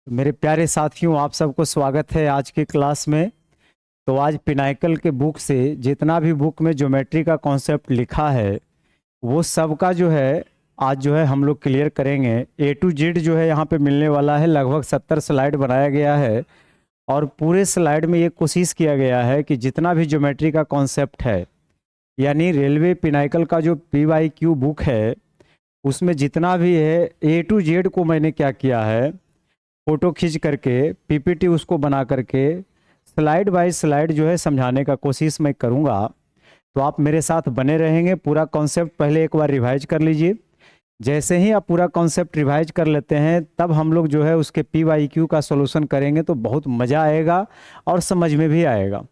मेरे प्यारे साथियों, आप सबको स्वागत है आज की क्लास में। तो आज पिनाइकल के बुक से जितना भी बुक में ज्योमेट्री का कॉन्सेप्ट लिखा है वो सब का जो है आज जो है हम लोग क्लियर करेंगे। ए टू जेड जो है यहाँ पे मिलने वाला है। लगभग 70 स्लाइड बनाया गया है और पूरे स्लाइड में ये कोशिश किया गया है कि जितना भी ज्योमेट्री का कॉन्सेप्ट है, यानी रेलवे पिनाइकल का जो PYQ बुक है उसमें जितना भी है ए टू जेड को मैंने क्या किया है, फोटो खींच करके PPT उसको बना करके स्लाइड बाय स्लाइड जो है समझाने का कोशिश मैं करूँगा। तो आप मेरे साथ बने रहेंगे। पूरा कॉन्सेप्ट पहले एक बार रिवाइज कर लीजिए। जैसे ही आप पूरा कॉन्सेप्ट रिवाइज कर लेते हैं तब हम लोग जो है उसके PYQ का सॉल्यूशन करेंगे तो बहुत मज़ा आएगा और समझ में भी आएगा।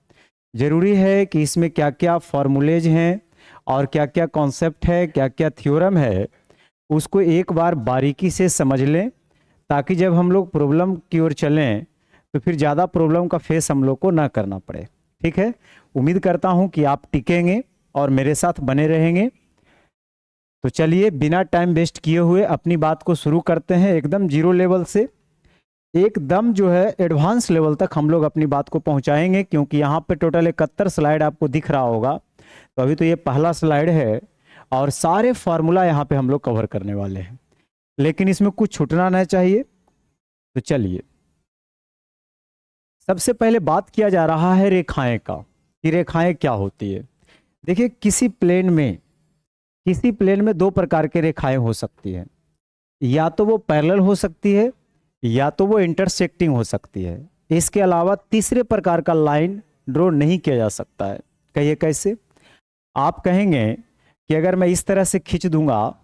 ज़रूरी है कि इसमें क्या क्या फॉर्मूलेज हैं और क्या क्या कॉन्सेप्ट है, क्या क्या थ्योरम है, उसको एक बार बारीकी से समझ लें ताकि जब हम लोग प्रॉब्लम की ओर चलें तो फिर ज़्यादा प्रॉब्लम का फेस हम लोग को ना करना पड़े। ठीक है, उम्मीद करता हूं कि आप टिकेंगे और मेरे साथ बने रहेंगे। तो चलिए बिना टाइम वेस्ट किए हुए अपनी बात को शुरू करते हैं। एकदम जीरो लेवल से एकदम जो है एडवांस लेवल तक हम लोग अपनी बात को पहुंचाएंगे, क्योंकि यहाँ पे टोटल 71 स्लाइड आपको दिख रहा होगा। तो अभी तो ये पहला स्लाइड है और सारे फार्मूला यहाँ पे हम लोग कवर करने वाले हैं, लेकिन इसमें कुछ छूटना नहीं चाहिए। तो चलिए, सबसे पहले बात किया जा रहा है रेखाएं का कि रेखाएं क्या होती है। देखिए, किसी प्लेन में दो प्रकार के रेखाएं हो सकती हैं। या तो वो पैरेलल हो सकती है या तो वो इंटरसेक्टिंग हो सकती है। इसके अलावा तीसरे प्रकार का लाइन ड्रॉ नहीं किया जा सकता है। कहिए कैसे? आप कहेंगे कि अगर मैं इस तरह से खींच दूंगा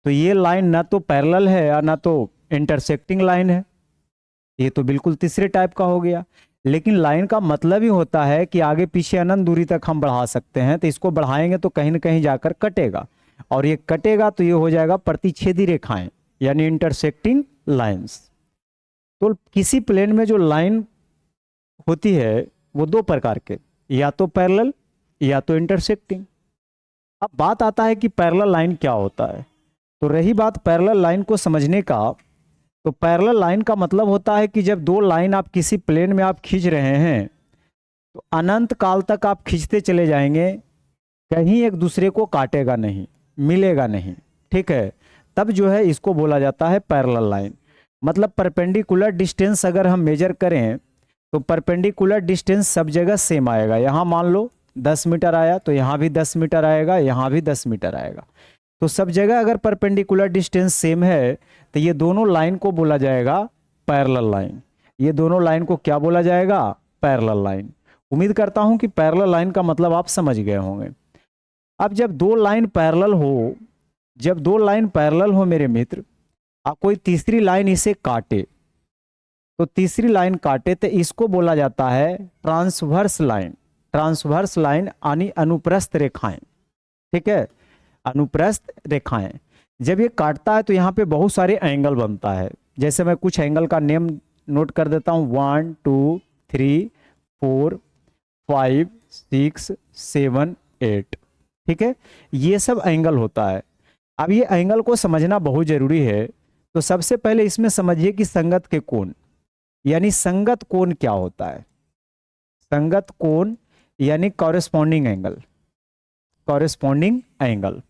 तो ये लाइन ना तो पैरेलल है और ना तो इंटरसेक्टिंग लाइन है। ये तो बिल्कुल तीसरे टाइप का हो गया। लेकिन लाइन का मतलब ही होता है कि आगे पीछे अनंत दूरी तक हम बढ़ा सकते हैं, तो इसको बढ़ाएंगे तो कहीं ना कहीं जाकर कटेगा, और ये कटेगा तो ये हो जाएगा प्रतिच्छेदी रेखाएं, यानी इंटरसेक्टिंग लाइंस। तो किसी प्लेन में जो लाइन होती है वो दो प्रकार के, या तो पैरेलल या तो इंटरसेक्टिंग। अब बात आता है कि पैरेलल लाइन क्या होता है। तो रही बात पैरेलल लाइन को समझने का, तो पैरेलल लाइन का मतलब होता है कि जब दो लाइन आप किसी प्लेन में आप खींच रहे हैं तो अनंत काल तक आप खींचते चले जाएंगे, कहीं एक दूसरे को काटेगा नहीं, मिलेगा नहीं। ठीक है, तब जो है इसको बोला जाता है पैरेलल लाइन। मतलब परपेंडिकुलर डिस्टेंस अगर हम मेजर करें तो परपेंडिकुलर डिस्टेंस सब जगह सेम आएगा। यहाँ मान लो 10 मीटर आया तो यहाँ भी 10 मीटर आएगा, यहाँ भी 10 मीटर आएगा। तो सब जगह अगर परपेंडिकुलर डिस्टेंस सेम है तो ये दोनों लाइन को बोला जाएगा पैरेलल लाइन। ये दोनों लाइन को क्या बोला जाएगा? Parallel line. उम्मीद करता हूं कि पैरेलल लाइन का मतलब आप समझ गए होंगे। अब जब दो लाइन पैरेलल हो, जब दो लाइन पैरेलल हो मेरे मित्र, आप कोई तीसरी लाइन इसे काटे, तो तीसरी लाइन काटे तो इसको बोला जाता है ट्रांसवर्स लाइन। ट्रांसवर्स लाइन यानी अनुप्रस्थ रेखाएं। ठीक है, अनुप्रस्थ रेखाएं जब ये काटता है तो यहाँ पे बहुत सारे एंगल बनता है। जैसे मैं कुछ एंगल का नेम नोट कर देता हूँ, 1 2 3 4 5 6 7 8। ठीक है, ये सब एंगल होता है। अब ये एंगल को समझना बहुत जरूरी है। तो सबसे पहले इसमें समझिए कि संगत के कोण, यानी संगत कोण क्या होता है। संगत कोण यानी कॉरेस्पॉन्डिंग एंगल। कॉरेस्पॉन्डिंग एंगल,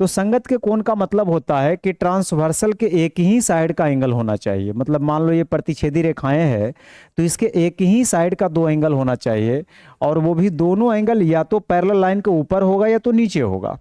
तो संगत के कोण का मतलब होता है कि ट्रांसवर्सल के एक ही साइड का एंगल होना चाहिए। मतलब मान लो ये प्रतिच्छेदी रेखाएं हैं तो इसके एक ही साइड का दो एंगल होना चाहिए, और वो भी दोनों एंगल या तो पैरेलल लाइन के ऊपर होगा या तो नीचे होगा।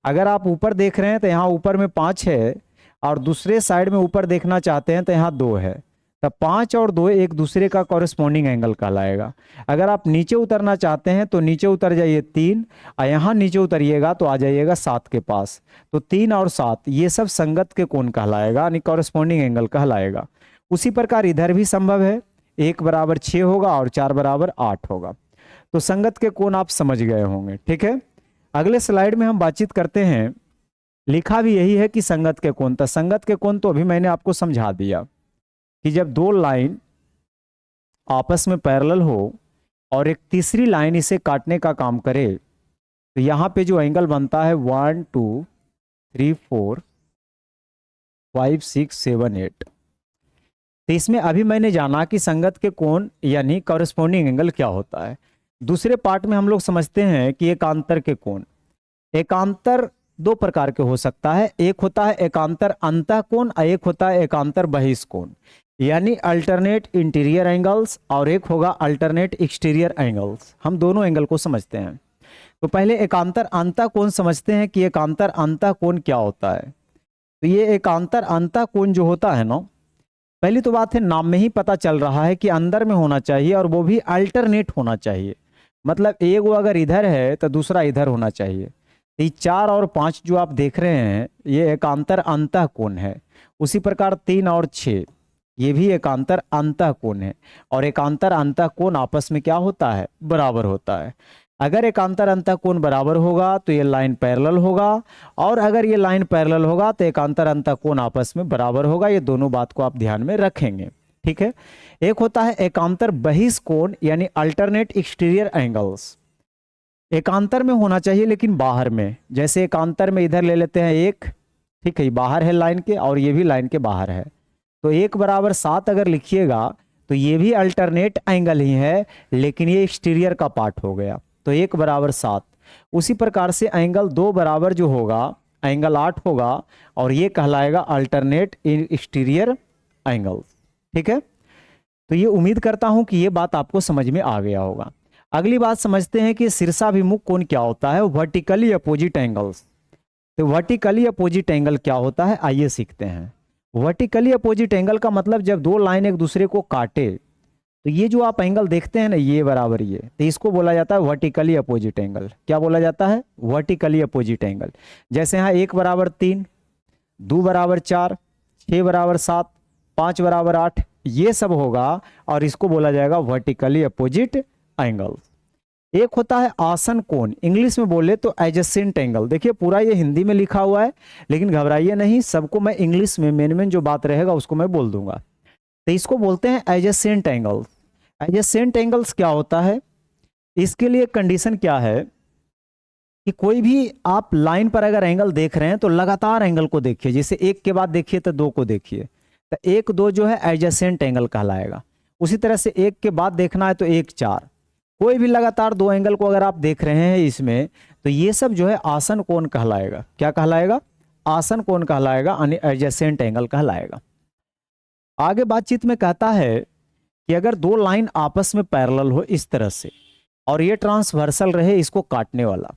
अगर आप ऊपर देख रहे हैं तो यहाँ ऊपर में 5 है, और दूसरे साइड में ऊपर देखना चाहते हैं तो यहाँ 2 है, तब 5 और 2 एक दूसरे का कॉरेस्पॉन्डिंग एंगल कहलाएगा। अगर आप नीचे उतरना चाहते हैं तो नीचे उतर जाइए 3, और यहाँ नीचे उतरिएगा तो आ जाइएगा 7 के पास। तो 3 और 7 ये सब संगत के कोण कहलाएगा, यानी कॉरेस्पॉन्डिंग एंगल कहलाएगा। उसी प्रकार इधर भी संभव है, 1 बराबर 6 होगा और 4 बराबर 8 होगा। तो संगत के कोण आप समझ गए होंगे। ठीक है, अगले स्लाइड में हम बातचीत करते हैं। लिखा भी यही है कि संगत के कोण, तो संगत के कोण तो अभी मैंने आपको समझा दिया कि जब दो लाइन आपस में पैरेलल हो और एक तीसरी लाइन इसे काटने का काम करे तो यहाँ पे जो एंगल बनता है 1 2 3 4 5 6 7 8, तो इसमें अभी मैंने जाना कि संगत के कोण यानी कॉरेस्पॉन्डिंग एंगल क्या होता है। दूसरे पार्ट में हम लोग समझते हैं कि एकांतर के कोण। एकांतर दो प्रकार के हो सकता है, एक होता है एकांतर अंतः कोण और एक होता है एकांतर बहिष कोण, यानी अल्टरनेट इंटीरियर एंगल्स, और एक होगा अल्टरनेट एक्सटीरियर एंगल्स। हम दोनों एंगल को समझते हैं। तो पहले एकांतर अंतः कोण समझते हैं कि एकांतर अंतः कोण क्या होता है। तो ये एकांतर अंतः कोण जो होता है ना, पहली तो बात है नाम में ही पता चल रहा है कि अंदर में होना चाहिए और वो भी अल्टरनेट होना चाहिए। मतलब एक वो अगर इधर है तो दूसरा इधर होना चाहिए। ये 4 और 5 जो आप देख रहे हैं ये एकांतर अंतः कोण है। उसी प्रकार 3 और 6 ये भी एकांतर अंतः कोण है। और एकांतर अंतः कोण आपस में क्या होता है, बराबर होता है। अगर एकांतर अंतः कोण बराबर होगा तो ये लाइन पैरेलल होगा, और अगर ये लाइन पैरेलल होगा तो एकांतर अंतः कोण आपस में बराबर होगा। ये दोनों बात को आप ध्यान में रखेंगे, ठीक है। एक होता है एकांतर बहिष कोण यानी अल्टरनेट एक्सटीरियर एंगल्स। एकांतर में होना चाहिए लेकिन बाहर में, जैसे एकांतर में इधर ले लेते हैं एक, ठीक है, बाहर है लाइन के और ये भी लाइन के बाहर है, तो 1 बराबर 7 अगर लिखिएगा तो ये भी अल्टरनेट एंगल ही है लेकिन ये एक्सटीरियर का पार्ट हो गया, तो 1 बराबर 7। उसी प्रकार से एंगल 2 बराबर जो होगा एंगल 8 होगा और ये कहलाएगा अल्टरनेट एक्सटीरियर एंगल, ठीक है। तो ये उम्मीद करता हूं कि ये बात आपको समझ में आ गया होगा। अगली बात समझते हैं कि शीर्षाभिमुख कोण क्या होता है, वर्टिकली अपोजिट एंगल्स। तो वर्टिकली अपोजिट एंगल क्या होता है, आइए सीखते हैं। वर्टिकली अपोजिट एंगल का मतलब जब दो लाइन एक दूसरे को काटे तो ये जो आप एंगल देखते हैं ना, ये बराबर ये, तो इसको बोला जाता है वर्टिकली अपोजिट एंगल। क्या बोला जाता है, वर्टिकली अपोजिट एंगल। जैसे यहाँ 1 बराबर 3, 2 बराबर 4, 6 बराबर 7, 5 बराबर 8, ये सब होगा और इसको बोला जाएगा वर्टिकली अपोजिट एंगल। एक होता है आसन कोण, इंग्लिश में बोले तो एडजेसेंट एंगल। देखिए पूरा ये हिंदी में लिखा हुआ है लेकिन घबराइए नहीं, सबको मैं इंग्लिश में मेन जो बात रहेगा उसको मैं बोल दूंगा। तो इसको बोलते हैं एडजेसेंट एंगल। एडजेसेंट एंगल्स क्या होता है, इसके लिए कंडीशन क्या है कि कोई भी आप लाइन पर अगर एंगल देख रहे हैं तो लगातार एंगल को देखिए, जैसे 1 के बाद देखिए तो 2 को देखिए, तो 1 2 जो है एडजेसेंट एंगल कहलाएगा। उसी तरह से 1 के बाद देखना है तो 1 4, कोई भी लगातार 2 एंगल को अगर आप देख रहे हैं इसमें तो ये सब जो है आसन कोण कहलाएगा। क्या कहलाएगा, आसन कोण कहलाएगा, यानी एडजेसेंट एंगल कहलाएगा। आगे बातचीत में कहता है कि अगर 2 लाइन आपस में पैरेलल हो इस तरह से और ये ट्रांसवर्सल रहे इसको काटने वाला,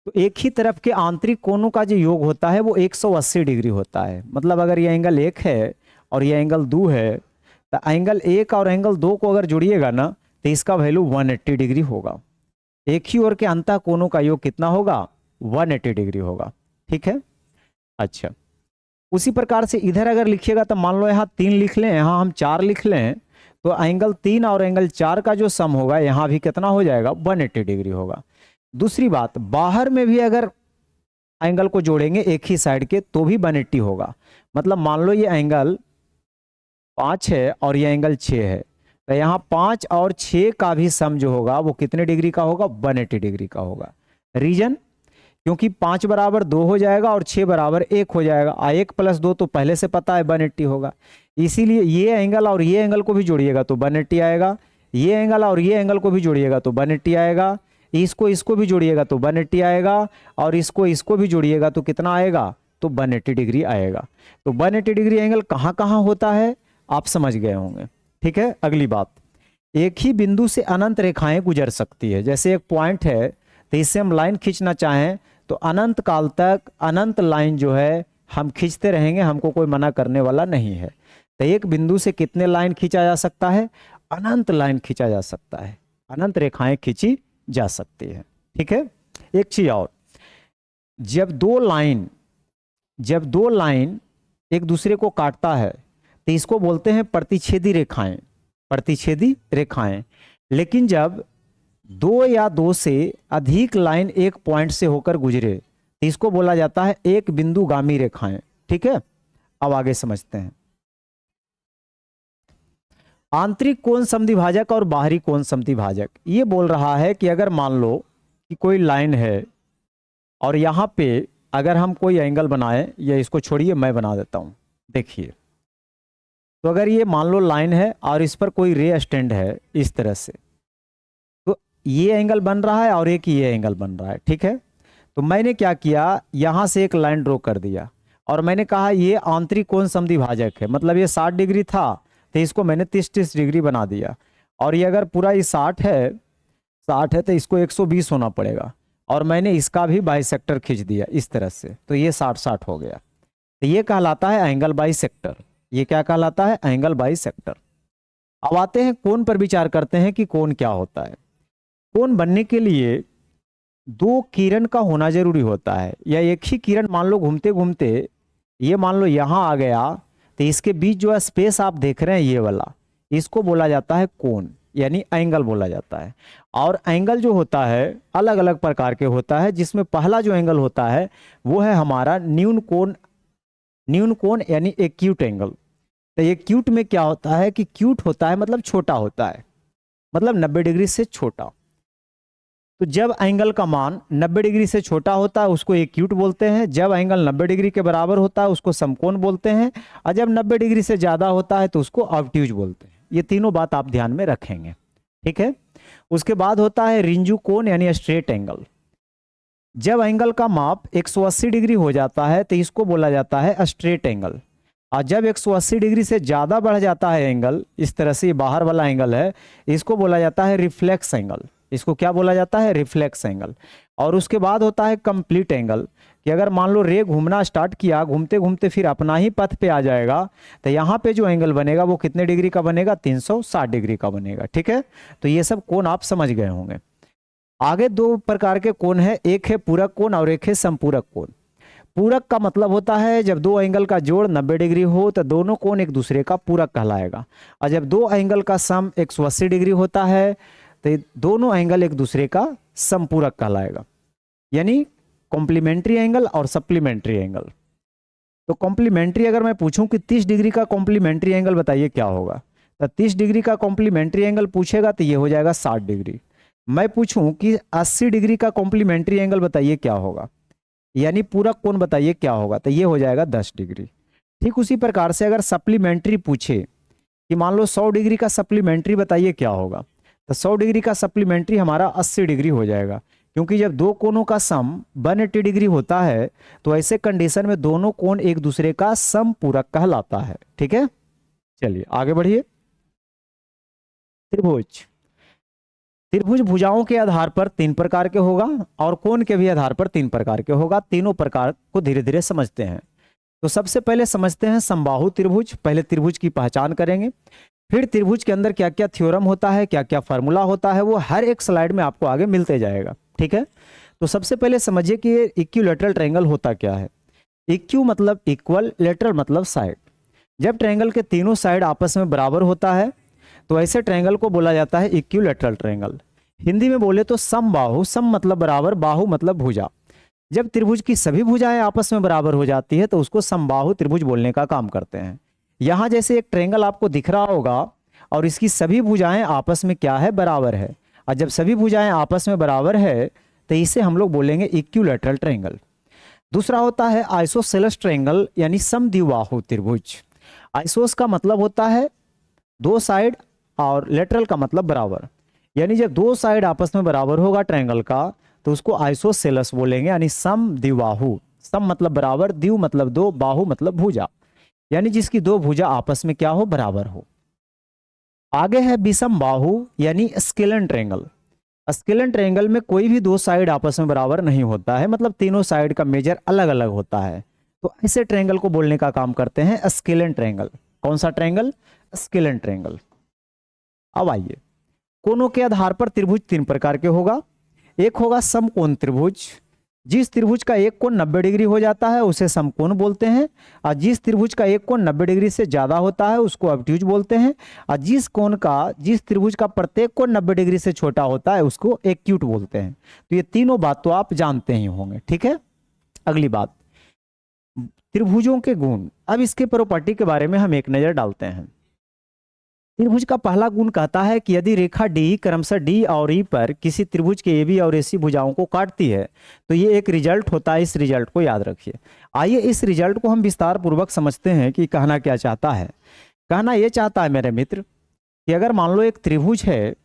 तो एक ही तरफ के आंतरिक कोणों का जो योग होता है वो 180 डिग्री होता है। मतलब अगर ये एंगल 1 है और ये एंगल 2 है तो एंगल 1 और एंगल 2 को अगर जोड़िएगा ना तो इसका वैल्यू 180 डिग्री होगा। एक ही ओर के अंतः कोणों का योग कितना होगा, 180 डिग्री होगा, ठीक है। अच्छा, उसी प्रकार से इधर अगर लिखिएगा तो मान लो यहाँ 3 लिख लें, यहाँ हम 4 लिख लें, तो एंगल 3 और एंगल 4 का जो सम होगा यहाँ भी कितना हो जाएगा, 180 डिग्री होगा। दूसरी बात, बाहर में भी अगर एंगल को जोड़ेंगे एक ही साइड के तो भी 180 होगा। मतलब मान लो ये एंगल 5 है और ये एंगल 6 है, तो यहाँ 5 और 6 का भी सम जो होगा वो कितने डिग्री का होगा, 180 डिग्री का होगा। रीजन, क्योंकि 5 बराबर 2 हो जाएगा और 6 बराबर 1 हो जाएगा, 1 + 2 तो पहले से पता है 180 होगा। इसीलिए ये एंगल और ये एंगल को भी जोड़िएगा तो 180 आएगा, ये एंगल और ये एंगल को भी जोड़िएगा तो 180 आएगा, इसको भी जोड़िएगा तो 180 आएगा, और इसको भी जोड़िएगा तो कितना आएगा, तो 180 डिग्री आएगा। तो 180 डिग्री एंगल कहाँ कहाँ होता है आप समझ गए होंगे, ठीक है। अगली बात, एक ही बिंदु से अनंत रेखाएं गुजर सकती है। जैसे एक पॉइंट है तो इससे हम लाइन खींचना चाहें तो अनंत काल तक अनंत लाइन जो है हम खींचते रहेंगे, हमको कोई मना करने वाला नहीं है। तो एक बिंदु से कितने लाइन खींचा जा सकता है, अनंत लाइन खींचा जा सकता है, अनंत रेखाएं खींची जा सकती है, ठीक है। एक चीज और, जब दो लाइन एक दूसरे को काटता है तो इसको बोलते हैं प्रतिच्छेदी रेखाएं, प्रतिच्छेदी रेखाएं। लेकिन जब 2 या 2 से अधिक लाइन एक पॉइंट से होकर गुजरे तो इसको बोला जाता है एक बिंदुगामी रेखाएं, ठीक है। अब आगे समझते हैं। आंतरिक कोण समद्विभाजक और बाहरी कोण समद्विभाजक, ये बोल रहा है कि अगर मान लो कि कोई लाइन है और यहां पे अगर हम कोई एंगल बनाएं, या इसको छोड़िए मैं बना देता हूं, देखिए तो अगर ये मान लो लाइन है और इस पर कोई रे स्टैंड है इस तरह से, तो ये एंगल बन रहा है और एक ये एंगल बन रहा है, ठीक है। तो मैंने क्या किया, यहाँ से एक लाइन ड्रॉ कर दिया और मैंने कहा ये आंतरिक कोण समद्विभाजक है, मतलब ये 60 डिग्री था तो इसको मैंने 30-30 डिग्री बना दिया। और ये अगर पूरा ये 60 है तो इसको 120 होना पड़ेगा, और मैंने इसका भी बाइसेक्टर खींच दिया इस तरह से, तो ये 60-60 हो गया। तो ये कहलाता है एंगल बाइसेक्टर। ये क्या कहलाता है, एंगल बाइसेक्टर। अब आते हैं कोण पर विचार करते हैं कि कोण क्या होता है। कोण बनने के लिए दो किरण का होना जरूरी होता है, या एक ही किरण मान लो घूमते घूमते ये मान लो यहाँ आ गया, तो इसके बीच जो स्पेस आप देख रहे हैं ये वाला, इसको बोला जाता है कोण, यानी एंगल बोला जाता है। और एंगल जो होता है अलग अलग प्रकार के होता है, जिसमें पहला जो एंगल होता है वो है हमारा न्यून कोण यानी एक्यूट एंगल। तो एक्यूट में क्या होता है कि क्यूट होता है मतलब छोटा होता है, मतलब 90 डिग्री से छोटा। तो जब एंगल का मान 90 डिग्री से छोटा होता है उसको एक्यूट बोलते हैं, जब एंगल 90 डिग्री के बराबर होता है उसको समकोण बोलते हैं, और जब 90 डिग्री से ज़्यादा होता है तो उसको ऑब्ट्यूज बोलते हैं। ये तीनों बात आप ध्यान में रखेंगे, ठीक है। उसके बाद होता है रिंजू कोण यानी स्ट्रेट एंगल। जब एंगल का माप 180 डिग्री हो जाता है तो इसको बोला जाता है स्ट्रेट एंगल, और जब 180 डिग्री से ज़्यादा बढ़ जाता है एंगल, इस तरह से बाहर वाला एंगल है, इसको बोला जाता है रिफ्लेक्स एंगल। इसको क्या बोला जाता है, रिफ्लेक्स एंगल। और उसके बाद होता है कंप्लीट एंगल, कि अगर मान लो रे घूमना स्टार्ट किया, घूमते घूमते फिर अपना ही पथ पे आ जाएगा, तो यहाँ पे जो एंगल बनेगा वो कितने डिग्री का बनेगा, 360 डिग्री का बनेगा, ठीक है। तो ये सब कोण आप समझ गए होंगे। आगे दो प्रकार के कोण है, एक है पूरक कोण और एक है संपूरक कोण। पूरक का मतलब होता है जब दो एंगल का जोड़ 90 डिग्री हो तो दोनों कोण एक दूसरे का पूरक कहलाएगा, और जब दो एंगल का सम 180 डिग्री होता है तो दोनों एंगल एक दूसरे का संपूरक कहलाएगा, यानी कॉम्प्लीमेंट्री एंगल और सप्लीमेंट्री एंगल। तो कॉम्प्लीमेंट्री अगर मैं पूछूं कि 30 डिग्री का कॉम्प्लीमेंट्री एंगल बताइए क्या होगा, तो 30 डिग्री का कॉम्प्लीमेंट्री एंगल पूछेगा तो ये हो जाएगा 60 डिग्री। मैं पूछूं कि 80 डिग्री का कॉम्प्लीमेंट्री एंगल बताइए क्या होगा, यानी पूरक कोण बताइए क्या होगा, तो ये हो जाएगा 10 डिग्री। ठीक उसी प्रकार से अगर सप्लीमेंट्री पूछे कि मान लो 100 डिग्री का सप्लीमेंट्री बताइए क्या होगा, तो 100 डिग्री का सप्लीमेंट्री हमारा 80 डिग्री हो जाएगा, क्योंकि जब दो कोणों का सम 180 डिग्री होता है तो ऐसे कंडीशन में दोनों कोण एक दूसरे का समपूरक कहलाता है, ठीक है। चलिए आगे बढ़िए। त्रिभुज। त्रिभुज भुजाओं के आधार पर 3 प्रकार के होगा और कोण के भी आधार पर 3 प्रकार के होगा। तीनों प्रकार को धीरे धीरे समझते हैं। तो सबसे पहले समझते हैं समबाहु त्रिभुज। पहले त्रिभुज की पहचान करेंगे, फिर त्रिभुज के अंदर क्या क्या थ्योरम होता है, क्या क्या फार्मूला होता है, वो हर एक स्लाइड में आपको आगे मिलते जाएगा, ठीक है। तो सबसे पहले समझिए कि इक्विलैटरल ट्रायंगल होता क्या है। इक्यू मतलब इक्वल, लेटरल मतलब साइड। जब ट्रायंगल के तीनों साइड आपस में बराबर होता है तो ऐसे ट्रायंगल को बोला जाता है इक्विलैटरल ट्रायंगल। हिंदी में बोले तो समबाहु, सम मतलब बराबर, बाहु मतलब भुजा। जब त्रिभुज की सभी भुजाएं आपस में बराबर हो जाती है तो उसको समबाहु त्रिभुज बोलने का काम करते हैं। यहां जैसे एक ट्रायंगल आपको दिख रहा होगा और इसकी सभी भुजाएं आपस में क्या है, बराबर है, और जब सभी भुजाएं आपस में बराबर है तो इसे हम लोग बोलेंगे इक्विलैटरल ट्रायंगल। दूसरा होता है आइसोसेलेस ट्रायंगल यानी समद्विबाहु त्रिभुज। आइसोस का मतलब होता है दो साइड और लेटरल का मतलब बराबर, यानी जब दो साइड आपस में बराबर होगा ट्रायंगल का तो उसको आइसोसेलेस बोलेंगे, यानी समद्विबाहु। सम मतलब बराबर, द्वि मतलब दो, बाहु मतलब भुजा, यानी जिसकी दो भुजा आपस में क्या हो, बराबर हो। आगे है विषम बाहु यानी स्केलन ट्रायंगल। स्केलन ट्रायंगल में कोई भी दो साइड आपस में बराबर नहीं होता है, मतलब तीनों साइड का मेजर अलग अलग होता है। तो ऐसे ट्रायंगल को बोलने का काम करते हैं स्केलन ट्रायंगल। कौन सा ट्रायंगल, स्केलन ट्रायंगल। अब आइए, कोणों के आधार पर त्रिभुज 3 प्रकार के होगा। एक होगा समकोण त्रिभुज। जिस त्रिभुज का एक कोण 90 डिग्री हो जाता है उसे समकोण बोलते हैं, और जिस त्रिभुज का एक कोण 90 डिग्री से ज्यादा होता है उसको ऑब्ट्यूज बोलते हैं, और जिस त्रिभुज का प्रत्येक कोण 90 डिग्री से छोटा होता है उसको एक्यूट बोलते हैं। तो ये तीनों बात तो आप जानते ही होंगे, ठीक है। अगली बात, त्रिभुजों के गुण। अब इसके प्रॉपर्टी के बारे में हम एक नजर डालते हैं। त्रिभुज का पहला गुण कहता है कि यदि रेखा डी क्रमशः डी और ई पर किसी त्रिभुज के एबी और एसी भुजाओं को काटती है तो ये एक रिजल्ट होता है। इस रिजल्ट को याद रखिए। आइए इस रिजल्ट को हम विस्तार पूर्वक समझते हैं कि कहना क्या चाहता है। कहना ये चाहता है मेरे मित्र कि अगर मान लो एक त्रिभुज है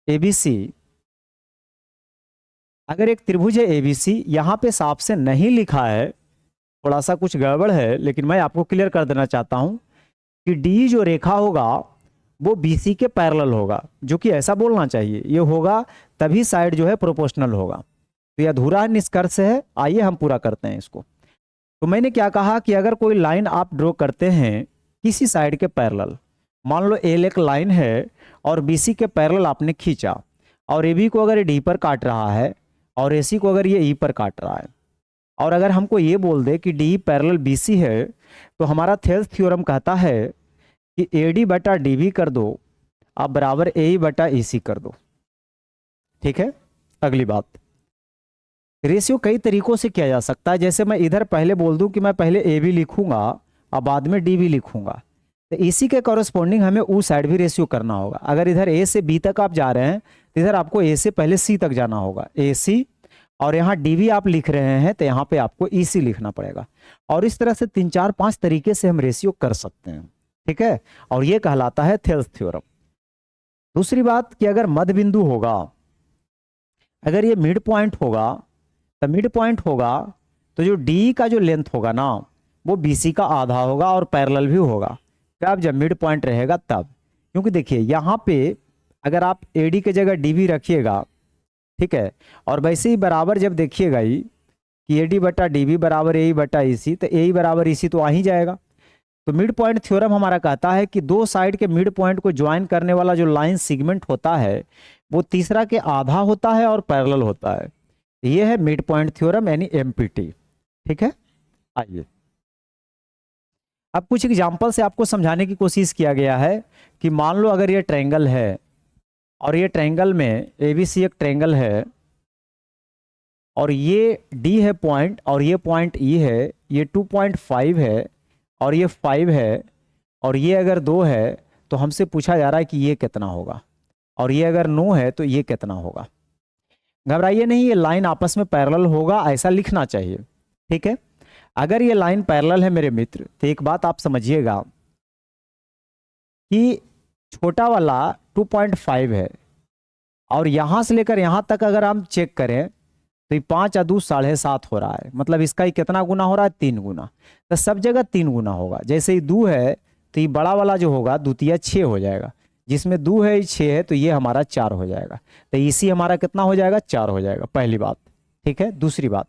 ABC, अगर एक त्रिभुज है ABC, यहाँ पे साफ से नहीं लिखा है, थोड़ा सा कुछ गड़बड़ है, लेकिन मैं आपको क्लियर कर देना चाहता हूं कि डी जो रेखा होगा वो BC के पैरेलल होगा, जो कि ऐसा बोलना चाहिए, ये होगा तभी साइड जो है प्रोपोर्शनल होगा। तो ये अधूरा निष्कर्ष है, आइए हम पूरा करते हैं इसको। तो मैंने क्या कहा कि अगर कोई लाइन आप ड्रॉ करते हैं किसी साइड के पैरेलल, मान लो एल एक लाइन है और BC के पैरेलल आपने खींचा, और AB को अगर डी पर काट रहा है और AC को अगर ये ई पर काट रहा है, और अगर हमको ये बोल दे कि डी पैरेलल BC है, तो हमारा थेल्स थ्योरम कहता है कि AD बटा DB कर दो आप बराबर AE बटा EC कर दो। ठीक है, अगली बात, रेशियो कई तरीकों से किया जा सकता है। जैसे मैं इधर पहले बोल दूं कि मैं पहले AB लिखूंगा और बाद में DB लिखूंगा, तो EC के कॉरस्पॉन्डिंग हमें U साइड भी रेशियो करना होगा। अगर इधर A से B तक आप जा रहे हैं तो इधर आपको A से पहले C तक जाना होगा, AC, और यहाँ DB आप लिख रहे हैं तो यहाँ पे आपको EC लिखना पड़ेगा। और इस तरह से 3 4 5 तरीके से हम रेशियो कर सकते हैं। ठीक है, और ये कहलाता है थेल्स थ्योरम। दूसरी बात कि अगर मध्य बिंदु होगा, अगर ये मिड पॉइंट होगा, तो मिड पॉइंट होगा तो जो D का जो लेंथ होगा ना वो BC का आधा होगा और पैरेलल भी होगा। कब? जब मिड पॉइंट रहेगा तब। क्योंकि देखिए यहाँ पे अगर आप AD की जगह DB रखिएगा, ठीक है, और वैसे ही बराबर जब देखिएगा ही कि AD बटा DB बराबर AE बटा EC, तो AE बराबर EC तो आ ही जाएगा। तो मिड पॉइंट थ्योरम हमारा कहता है कि दो साइड के मिड पॉइंट को ज्वाइन करने वाला जो लाइन सेगमेंट होता है वो तीसरा के आधा होता है और पैरेलल होता है। ये है मिड पॉइंट थ्योरम यानी MPT। ठीक है, आइए अब कुछ एग्जांपल से आपको समझाने की कोशिश किया गया है कि मान लो अगर ये ट्रायंगल है और ये ट्रायंगल में ABC एक ट्रायंगल है और ये D है पॉइंट और ये पॉइंट E है, ये 2.5 है और ये 5 है, और ये अगर 2 है तो हमसे पूछा जा रहा है कि ये कितना होगा, और ये अगर 9 है तो ये कितना होगा। घबराइए नहीं, ये लाइन आपस में पैरेलल होगा, ऐसा लिखना चाहिए। ठीक है, अगर ये लाइन पैरेलल है मेरे मित्र तो एक बात आप समझिएगा कि छोटा वाला 2.5 है और यहां से लेकर यहां तक अगर हम चेक करें तो ये 5 या 2 7.5 हो रहा है, मतलब इसका ही कितना गुना हो रहा है? 3 गुना। तो सब जगह 3 गुना होगा। जैसे ही 2 है तो ये बड़ा वाला जो होगा द्वितीय 6 हो जाएगा, जिसमें 2 है 6 है तो ये हमारा 4 हो जाएगा। तो EC हमारा कितना हो जाएगा? 4 हो जाएगा, पहली बात। ठीक है, दूसरी बात,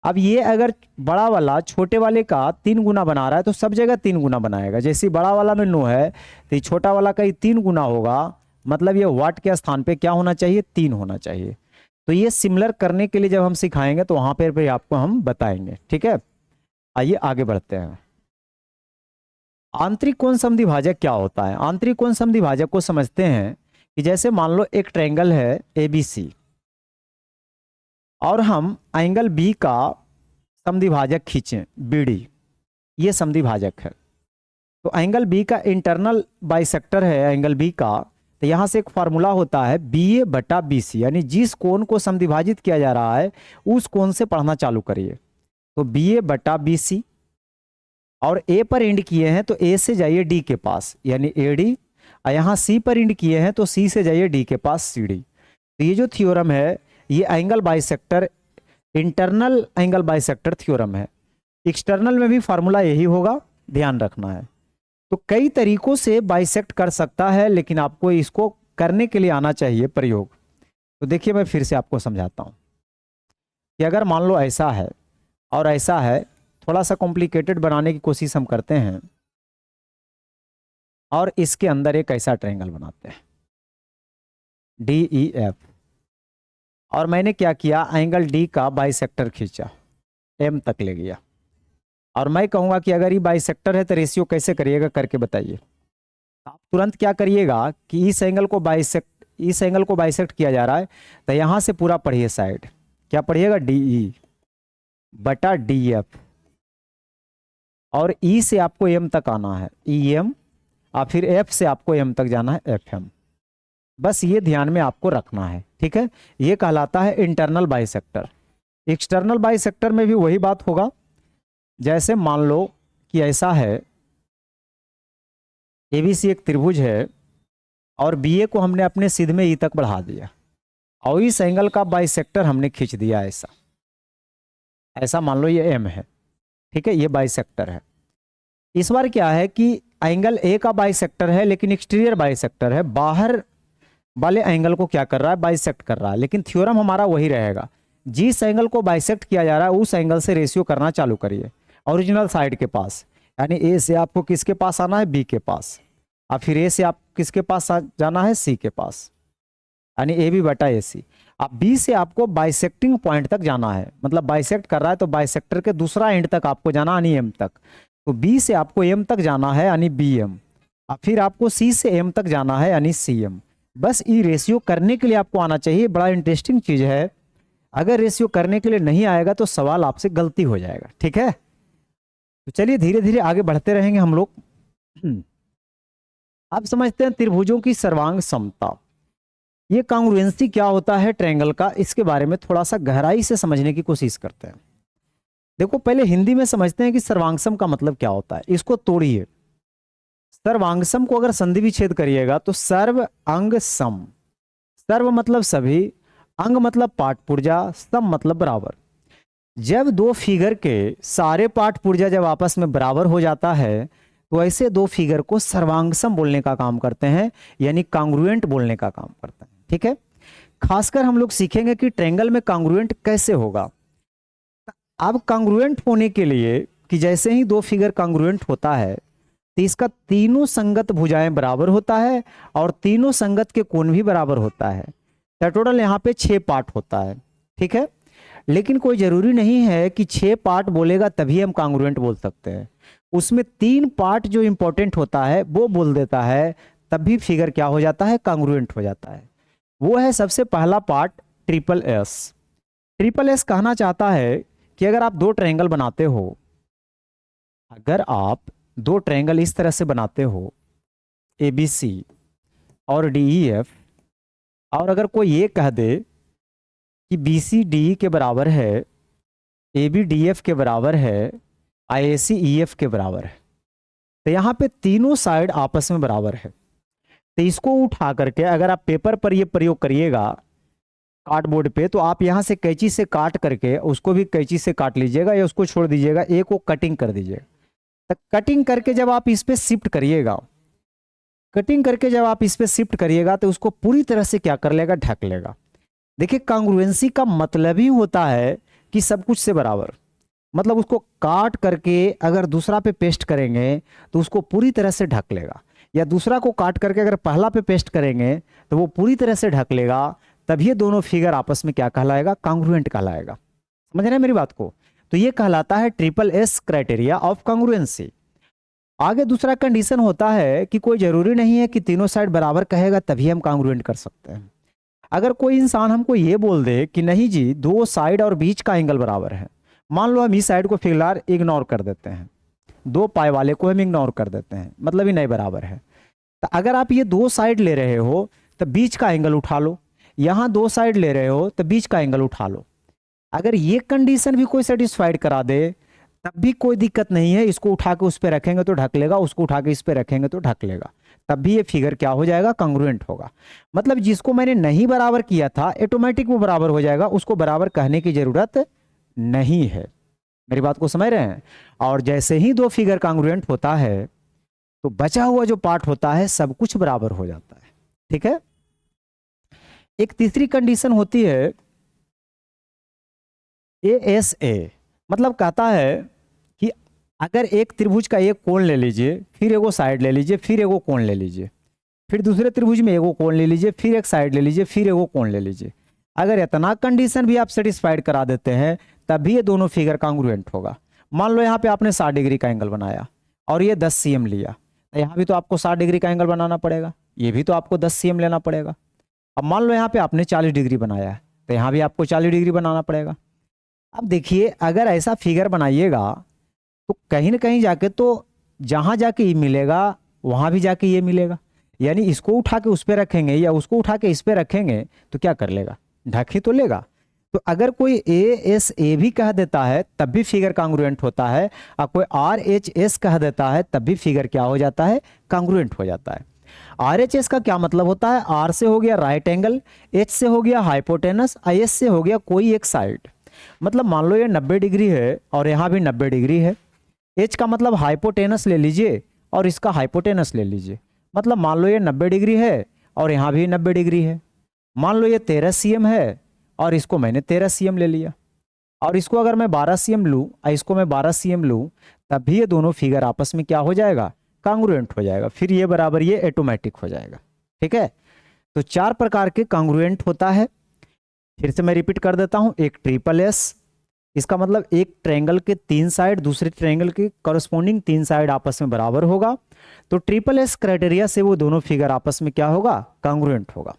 अब ये अगर बड़ा वाला छोटे वाले का 3 गुना बना रहा है तो सब जगह 3 गुना बनाएगा। जैसे बड़ा वाला में 9 है तो छोटा वाला का ही 3 गुना होगा, मतलब ये वाट के स्थान पे क्या होना चाहिए? 3 होना चाहिए। तो ये सिमिलर करने के लिए जब हम सिखाएंगे तो वहां पर आपको हम बताएंगे। ठीक है, आइए आगे बढ़ते हैं। आंतरिक कोण समद्विभाजक क्या होता है? आंतरिक कोण समद्विभाजक को समझते हैं कि जैसे मान लो एक ट्रायंगल है ABC और हम एंगल B का समद्विभाजक खींचें BD, ये समद्विभाजक है। तो एंगल B का इंटरनल बाइसेक्टर है एंगल B का, तो यहां से एक फार्मूला होता है BA बटा BC, यानी जिस कोण को समद्विभाजित किया जा रहा है उस कोण से पढ़ना चालू करिए। तो BA बटा BC, और A पर इंड किए हैं तो A से जाइए D के पास यानी AD, और यहाँ C पर इंड किए हैं तो C से जाइए D के पास CD। तो ये जो थ्योरम है ये angle bisector, internal angle bisector theorem है। एक्सटर्नल में भी फार्मूला यही होगा, ध्यान रखना है। तो कई तरीकों से बाइसेक्ट कर सकता है, लेकिन आपको इसको करने के लिए आना चाहिए प्रयोग। तो देखिए मैं फिर से आपको समझाता हूं कि अगर मान लो ऐसा है और ऐसा है, थोड़ा सा कॉम्प्लिकेटेड बनाने की कोशिश हम करते हैं, और इसके अंदर एक ऐसा ट्रायंगल बनाते हैं DEF, और मैंने क्या किया? एंगल D का बाइसेक्टर खींचा, M तक ले गया, और मैं कहूंगा कि अगर ये बाइसेक्टर है तो रेशियो कैसे करिएगा करके बताइए। आप तुरंत क्या करिएगा कि इस एंगल को बाइसेक्ट किया जा रहा है तो यहां से पूरा पढ़िए साइड, क्या पढ़िएगा? DE बटा DF, और E से आपको M तक आना है EM, और फिर F से आपको M तक जाना है FM। बस ये ध्यान में आपको रखना है। ठीक है, ये कहलाता है इंटरनल बाइसेक्टर। एक्सटर्नल बाइसेक्टर में भी वही बात होगा। जैसे मान लो कि ऐसा है एबीसी एक त्रिभुज है और बीए को हमने अपने सिध में ई तक बढ़ा दिया और इस एंगल का बाइसेक्टर हमने खींच दिया ऐसा, ऐसा मान लो ये एम है, ठीक है, ये बाइसेक्टर है। इस बार क्या है कि एंगल ए का बाइसेक्टर है लेकिन एक्सटीरियर बाइसेक्टर है, बाहर वाले एंगल को क्या कर रहा है, बाइसेक्ट कर रहा है। लेकिन थ्योरम हमारा वही रहेगा, जिस एंगल को बाइसेक्ट किया जा रहा है उस एंगल से रेशियो करना चालू करिए ओरिजिनल साइड के पास, यानी ए से आपको किसके पास आना है, बी के पास, और फिर ए से आप किसके पास जाना है, सी के पास, यानी ए बी बटा ए सी। अब बी से आपको बाइसेक्टिंग पॉइंट तक जाना है, मतलब बाइसेक्ट कर रहा है तो बाइसेक्टर के दूसरा एंड तक आपको जाना, यानी एम तक। तो बी से आपको एम तक जाना है यानी बी एम, और फिर आपको सी से एम तक जाना है यानी सी एम। बस ये रेशियो करने के लिए आपको आना चाहिए, बड़ा इंटरेस्टिंग चीज है। अगर रेशियो करने के लिए नहीं आएगा तो सवाल आपसे गलती हो जाएगा, ठीक है। तो चलिए धीरे धीरे आगे बढ़ते रहेंगे हम लोग। अब समझते हैं त्रिभुजों की सर्वांग समता। ये कांग्रुएंसी क्या होता है ट्रायंगल का, इसके बारे में थोड़ा सा गहराई से समझने की कोशिश करते हैं। देखो पहले हिंदी में समझते हैं कि सर्वांगसम का मतलब क्या होता है, इसको तोड़िए। सर्वांगसम को अगर संधि विच्छेद करिएगा तो सर्व अंग सम, सर्व मतलब सभी, अंग मतलब पाठ पुर्जा, सम मतलब बराबर। जब दो फिगर के सारे पाठ पुर्जा जब आपस में बराबर हो जाता है तो ऐसे दो फिगर को सर्वांगसम बोलने का काम करते हैं, यानी कांग्रुएंट बोलने का काम करते हैं, ठीक है। खासकर हम लोग सीखेंगे कि ट्रायंगल में कांग्रुएंट कैसे होगा। अब कांग्रुएंट होने के लिए कि जैसे ही दो फिगर कांग्रुएंट होता है तो इसका तीनों संगत भुजाएं बराबर होता है और तीनों संगत के कोण भी बराबर होता है। तो टोटल यहाँ पे 6 पार्ट होता है, ठीक है। लेकिन कोई जरूरी नहीं है कि 6 पार्ट बोलेगा तभी हम कांग्रुएंट बोल सकते हैं, उसमें 3 पार्ट जो इंपॉर्टेंट होता है वो बोल देता है, तब भी फिगर क्या हो जाता है, कांग्रुएंट हो जाता है। वो है सबसे पहला part triple S. Triple S कहना चाहता है कि अगर आप दो ट्रायंगल बनाते हो, अगर आप दो ट्रायंगल इस तरह से बनाते हो ए बी सी और डी ई एफ, और अगर कोई ये कह दे कि बी सी डी के बराबर है, ए बी डी एफ के बराबर है, आई ए सी ई एफ के बराबर है, तो यहाँ पे तीनों साइड आपस में बराबर है। तो इसको उठा करके अगर आप पेपर पर ये प्रयोग करिएगा कार्डबोर्ड पे, तो आप यहाँ से कैंची से काट करके उसको भी कैंची से काट लीजिएगा या उसको छोड़ दीजिएगा, एक को कटिंग कर दीजिएगा। तो कटिंग करके जब आप इस पे शिफ्ट करिएगा, कटिंग करके जब आप इस पे शिफ्ट करिएगा तो उसको पूरी तरह से क्या कर लेगा, ढक लेगा। देखिए कांग्रुएंसी का मतलब ही होता है कि सब कुछ से बराबर, मतलब उसको काट करके अगर दूसरा पे पेस्ट करेंगे तो उसको पूरी तरह से ढक लेगा, या दूसरा को काट करके अगर पहला पे पेस्ट करेंगे तो वो पूरी तरह से ढक लेगा, तब ये दोनों फिगर आपस में क्या कहलाएगा, कांग्रुएंट कहलाएगा। समझ रहे हैं मेरी बात को। तो ये कहलाता है ट्रिपल एस क्राइटेरिया ऑफ कांग्रुएंसी। आगे दूसरा कंडीशन होता है कि कोई जरूरी नहीं है कि तीनों साइड बराबर कहेगा तभी हम कांग्रुएंट कर सकते हैं। अगर कोई इंसान हमको ये बोल दे कि नहीं जी दो साइड और बीच का एंगल बराबर है, मान लो हम इस साइड को फिलहाल इग्नोर कर देते हैं, दो पाई वाले को हम इग्नोर कर देते हैं, मतलब ही नहीं बराबर है। तो अगर आप ये दो साइड ले रहे हो तो बीच का एंगल उठा लो, यहाँ दो साइड ले रहे हो तो बीच का एंगल उठा लो। अगर ये कंडीशन भी कोई सेटिस्फाइड करा दे तब भी कोई दिक्कत नहीं है, इसको उठा के उस पर रखेंगे तो ढक लेगा, उसको उठा के इस पर रखेंगे तो ढक लेगा, तब भी ये फिगर क्या हो जाएगा, कांग्रुएंट होगा। मतलब जिसको मैंने नहीं बराबर किया था ऑटोमेटिक वो बराबर हो जाएगा, उसको बराबर कहने की जरूरत नहीं है। मेरी बात को समझ रहे हैं। और जैसे ही दो फिगर कांग्रुएंट होता है तो बचा हुआ जो पार्ट होता है सब कुछ बराबर हो जाता है, ठीक है। एक तीसरी कंडीशन होती है ए एस ए, मतलब कहता है कि अगर एक त्रिभुज का एक कोण ले लीजिए, फिर एगो साइड ले लीजिए, फिर एगो कोण ले लीजिए, फिर दूसरे त्रिभुज में एगो कोण ले लीजिए, फिर एक साइड ले लीजिए, फिर एगो कोण ले लीजिए, अगर इतना कंडीशन भी आप सेटिस्फाइड करा देते हैं तभी ये दोनों फिगर कांग्रुएंट होगा। मान लो यहाँ पे आपने 60 डिग्री का एंगल बनाया और ये 10 cm लिया, तो यहाँ भी तो आपको 60 डिग्री का एंगल बनाना पड़ेगा, ये भी तो आपको 10 cm लेना पड़ेगा। अब मान लो यहाँ पे आपने 40 डिग्री बनाया है तो यहाँ भी आपको 40 डिग्री बनाना पड़ेगा। अब देखिए अगर ऐसा फिगर बनाइएगा तो कहीं ना कहीं जाके तो जहाँ जाके ये मिलेगा वहाँ भी जाके ये मिलेगा, यानी इसको उठा के उस पर रखेंगे या उसको उठा के इस पर रखेंगे तो क्या कर लेगा, ढक ही तो लेगा। तो अगर कोई ए एस ए भी कह देता है तब भी फिगर कांग्रुएंट होता है, और कोई आर एच एस कह देता है तब भी फिगर क्या हो जाता है, कांग्रुएंट हो जाता है। आर एच एस का क्या मतलब होता है, आर से हो गया राइट एंगल, एच से हो गया हाइपोटेनस, आई एस से हो गया कोई एक साइड। मतलब मान लो ये 90 डिग्री है और यहाँ भी 90 डिग्री है। एच का मतलब हाइपोटेनस ले लीजिए और इसका हाइपोटेनस ले लीजिए। मतलब मान लो ये 90 डिग्री है और यहाँ भी 90 डिग्री है। मान लो ये 13 cm है और इसको मैंने 13 cm ले लिया, और इसको अगर मैं 12 cm लूँ और इसको मैं 12 cm लूँ, तब भी ये दोनों फिगर आपस में क्या हो जाएगा, कांग्रुएंट हो जाएगा। फिर ये बराबर ये ऑटोमेटिक हो जाएगा। ठीक है, तो 4 प्रकार के कांग्रुएंट होता है। फिर से मैं रिपीट कर देता हूं। एक ट्रिपल एस, इसका मतलब एक ट्रायंगल के 3 साइड दूसरे ट्रायंगल के करस्पॉन्डिंग 3 साइड आपस में बराबर होगा, तो ट्रिपल एस क्राइटेरिया से वो दोनों फिगर आपस में क्या होगा, कांग्रुएंट होगा।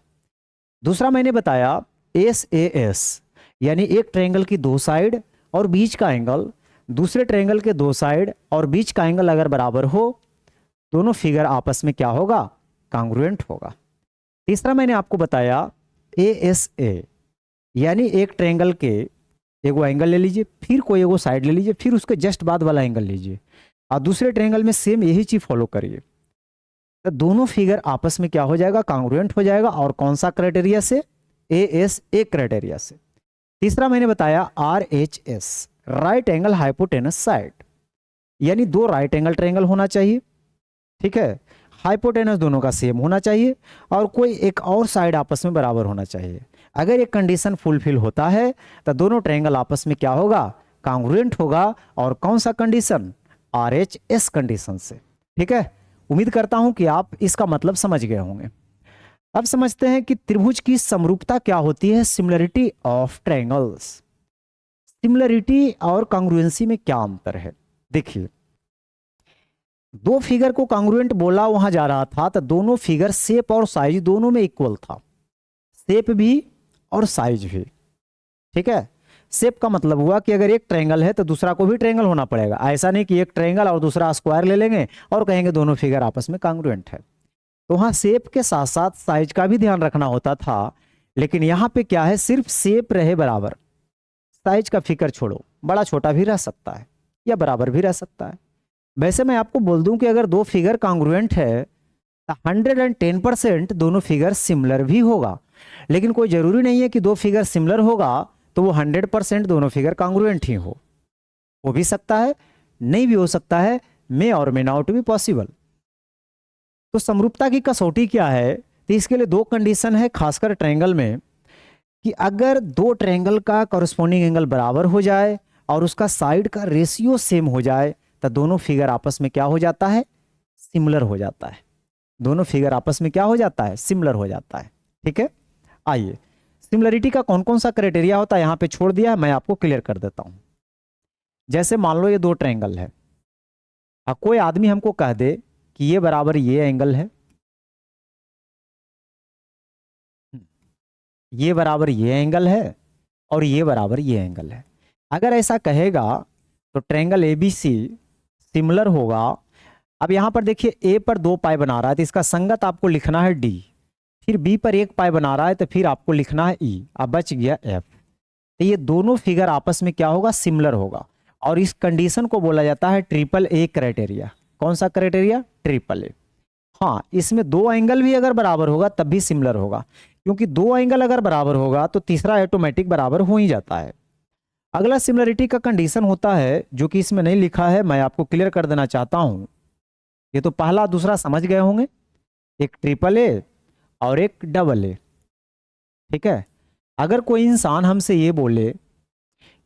दूसरा मैंने बताया एस ए एस, यानी एक ट्रायंगल की 2 साइड और बीच का एंगल दूसरे ट्रायंगल के 2 साइड और बीच का एंगल अगर बराबर हो, दोनों फिगर आपस में क्या होगा, कांग्रुएंट होगा। तीसरा मैंने आपको बताया ए एस ए, यानी एक ट्रायंगल के एगो एंगल ले लीजिए, फिर कोई एगो साइड ले लीजिए, फिर उसके जस्ट बाद वाला एंगल लीजिए और दूसरे ट्रायंगल में सेम यही चीज फॉलो करिए, तो दोनों फिगर आपस में क्या हो जाएगा, कांग्रुएंट हो जाएगा। और कौन सा क्राइटेरिया से, ए एस ए क्राइटेरिया से। तीसरा मैंने बताया R H S, right angle hypotenuse side, यानी 2 राइट एंगल ट्रायंगल होना चाहिए। ठीक है, हाइपोटेनस दोनों का सेम होना चाहिए और कोई एक और साइड आपस में बराबर होना चाहिए। अगर ये कंडीशन फुलफिल होता है तो दोनों ट्रायंगल आपस में क्या होगा, कांग्रुएंट होगा। और कौन सा condition, R H S condition से। ठीक है, उम्मीद करता हूं कि आप इसका मतलब समझ गए होंगे। अब समझते हैं कि त्रिभुज की समरूपता क्या होती है, सिमिलरिटी ऑफ ट्रायंगल्स। सिमिलरिटी और कांग्रुएंसी में क्या अंतर है। देखिए, 2 फिगर को कांग्रुएंट बोला वहां जा रहा था, तो दोनों फिगर शेप और साइज दोनों में इक्वल था, शेप भी और साइज भी। ठीक है, शेप का मतलब हुआ कि अगर एक ट्रायंगल है तो दूसरा को भी ट्रायंगल होना पड़ेगा। ऐसा नहीं कि एक ट्रायंगल और दूसरा स्क्वायर ले लेंगे और कहेंगे दोनों फिगर आपस में कांग्रुएंट है। तो वहां शेप के साथ साथ साइज का भी ध्यान रखना होता था, लेकिन यहाँ पे क्या है, सिर्फ शेप रहे बराबर, साइज का फिक्र छोड़ो, बड़ा छोटा भी रह सकता है या बराबर भी रह सकता है। वैसे मैं आपको बोल दूं कि अगर 2 फिगर कांग्रुएंट है तो 110% दोनों फिगर सिमिलर भी होगा, लेकिन कोई जरूरी नहीं है कि 2 फिगर सिमिलर होगा तो वो 100% दोनों फिगर कांग्रुएंट ही हो भी सकता है, नहीं भी हो सकता है, मे और मे नॉट भी पॉसिबल। तो समरूपता की कसौटी क्या है, तो इसके लिए 2 कंडीशन है, खासकर ट्रायंगल में, कि अगर 2 ट्रायंगल का कॉरस्पॉन्डिंग एंगल बराबर हो जाए और उसका साइड का रेशियो सेम हो जाए, तो दोनों फिगर आपस में क्या हो जाता है, सिमिलर हो जाता है। दोनों फिगर आपस में क्या हो जाता है, सिमिलर हो जाता है। ठीक है, आइए सिमिलरिटी का कौन कौन सा क्राइटेरिया होता है यहां पे छोड़ दिया है, मैं आपको क्लियर कर देता हूं। जैसे मान लो ये 2 ट्रायंगल है, अब कोई आदमी हमको कह दे कि ये बराबर ये एंगल है, ये बराबर ये एंगल है और ये बराबर ये एंगल है। अगर ऐसा कहेगा तो ट्रायंगल एबीसी सिमिलर होगा। अब यहां पर देखिए, ए पर 2 पाई बना रहा है तो इसका संगत आपको लिखना है डी, फिर बी पर 1 पाई बना रहा है तो फिर आपको लिखना है ई, अब बच गया एफ। तो ये दोनों फिगर आपस में क्या होगा, सिमिलर होगा। और इस कंडीशन को बोला जाता है ट्रिपल ए क्राइटेरिया। कौन सा क्राइटेरिया, ट्रिपल ए। हाँ, इसमें 2 एंगल भी अगर बराबर होगा तब भी सिमिलर होगा, क्योंकि 2 एंगल अगर बराबर होगा तो तीसरा ऑटोमेटिक बराबर हो ही जाता है। अगला सिमिलरिटी का कंडीशन होता है जो कि इसमें नहीं लिखा है, मैं आपको क्लियर कर देना चाहता हूं। ये तो पहला दूसरा समझ गए होंगे, एक ट्रिपल ए और एक डबल ए। ठीक है, अगर कोई इंसान हमसे ये बोले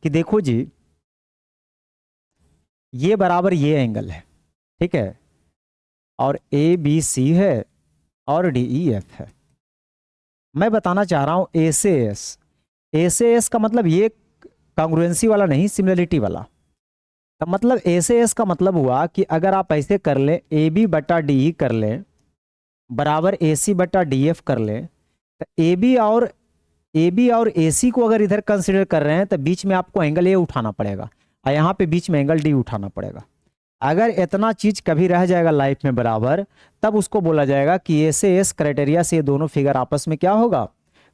कि देखो जी ये बराबर ये एंगल है, ठीक है, और ए बी सी है और डी ई एफ है, मैं बताना चाह रहा हूं ए से एस। ए से एस का मतलब ये कांग्रुएंसी वाला नहीं, सिमिलरिटी वाला। तो मतलब ए से एस का मतलब हुआ कि अगर आप ऐसे कर लें, ए बी बटा डी ई कर लें बराबर ए सी बटा डी एफ कर लें, तो ए बी और ए सी को अगर इधर कंसिडर कर रहे हैं तो बीच में आपको एंगल ए उठाना पड़ेगा और यहाँ पे बीच में एंगल डी उठाना पड़ेगा। अगर इतना चीज कभी रह जाएगा लाइफ में बराबर, तब उसको बोला जाएगा कि ए से एस क्राइटेरिया से ये दोनों फिगर आपस में क्या होगा,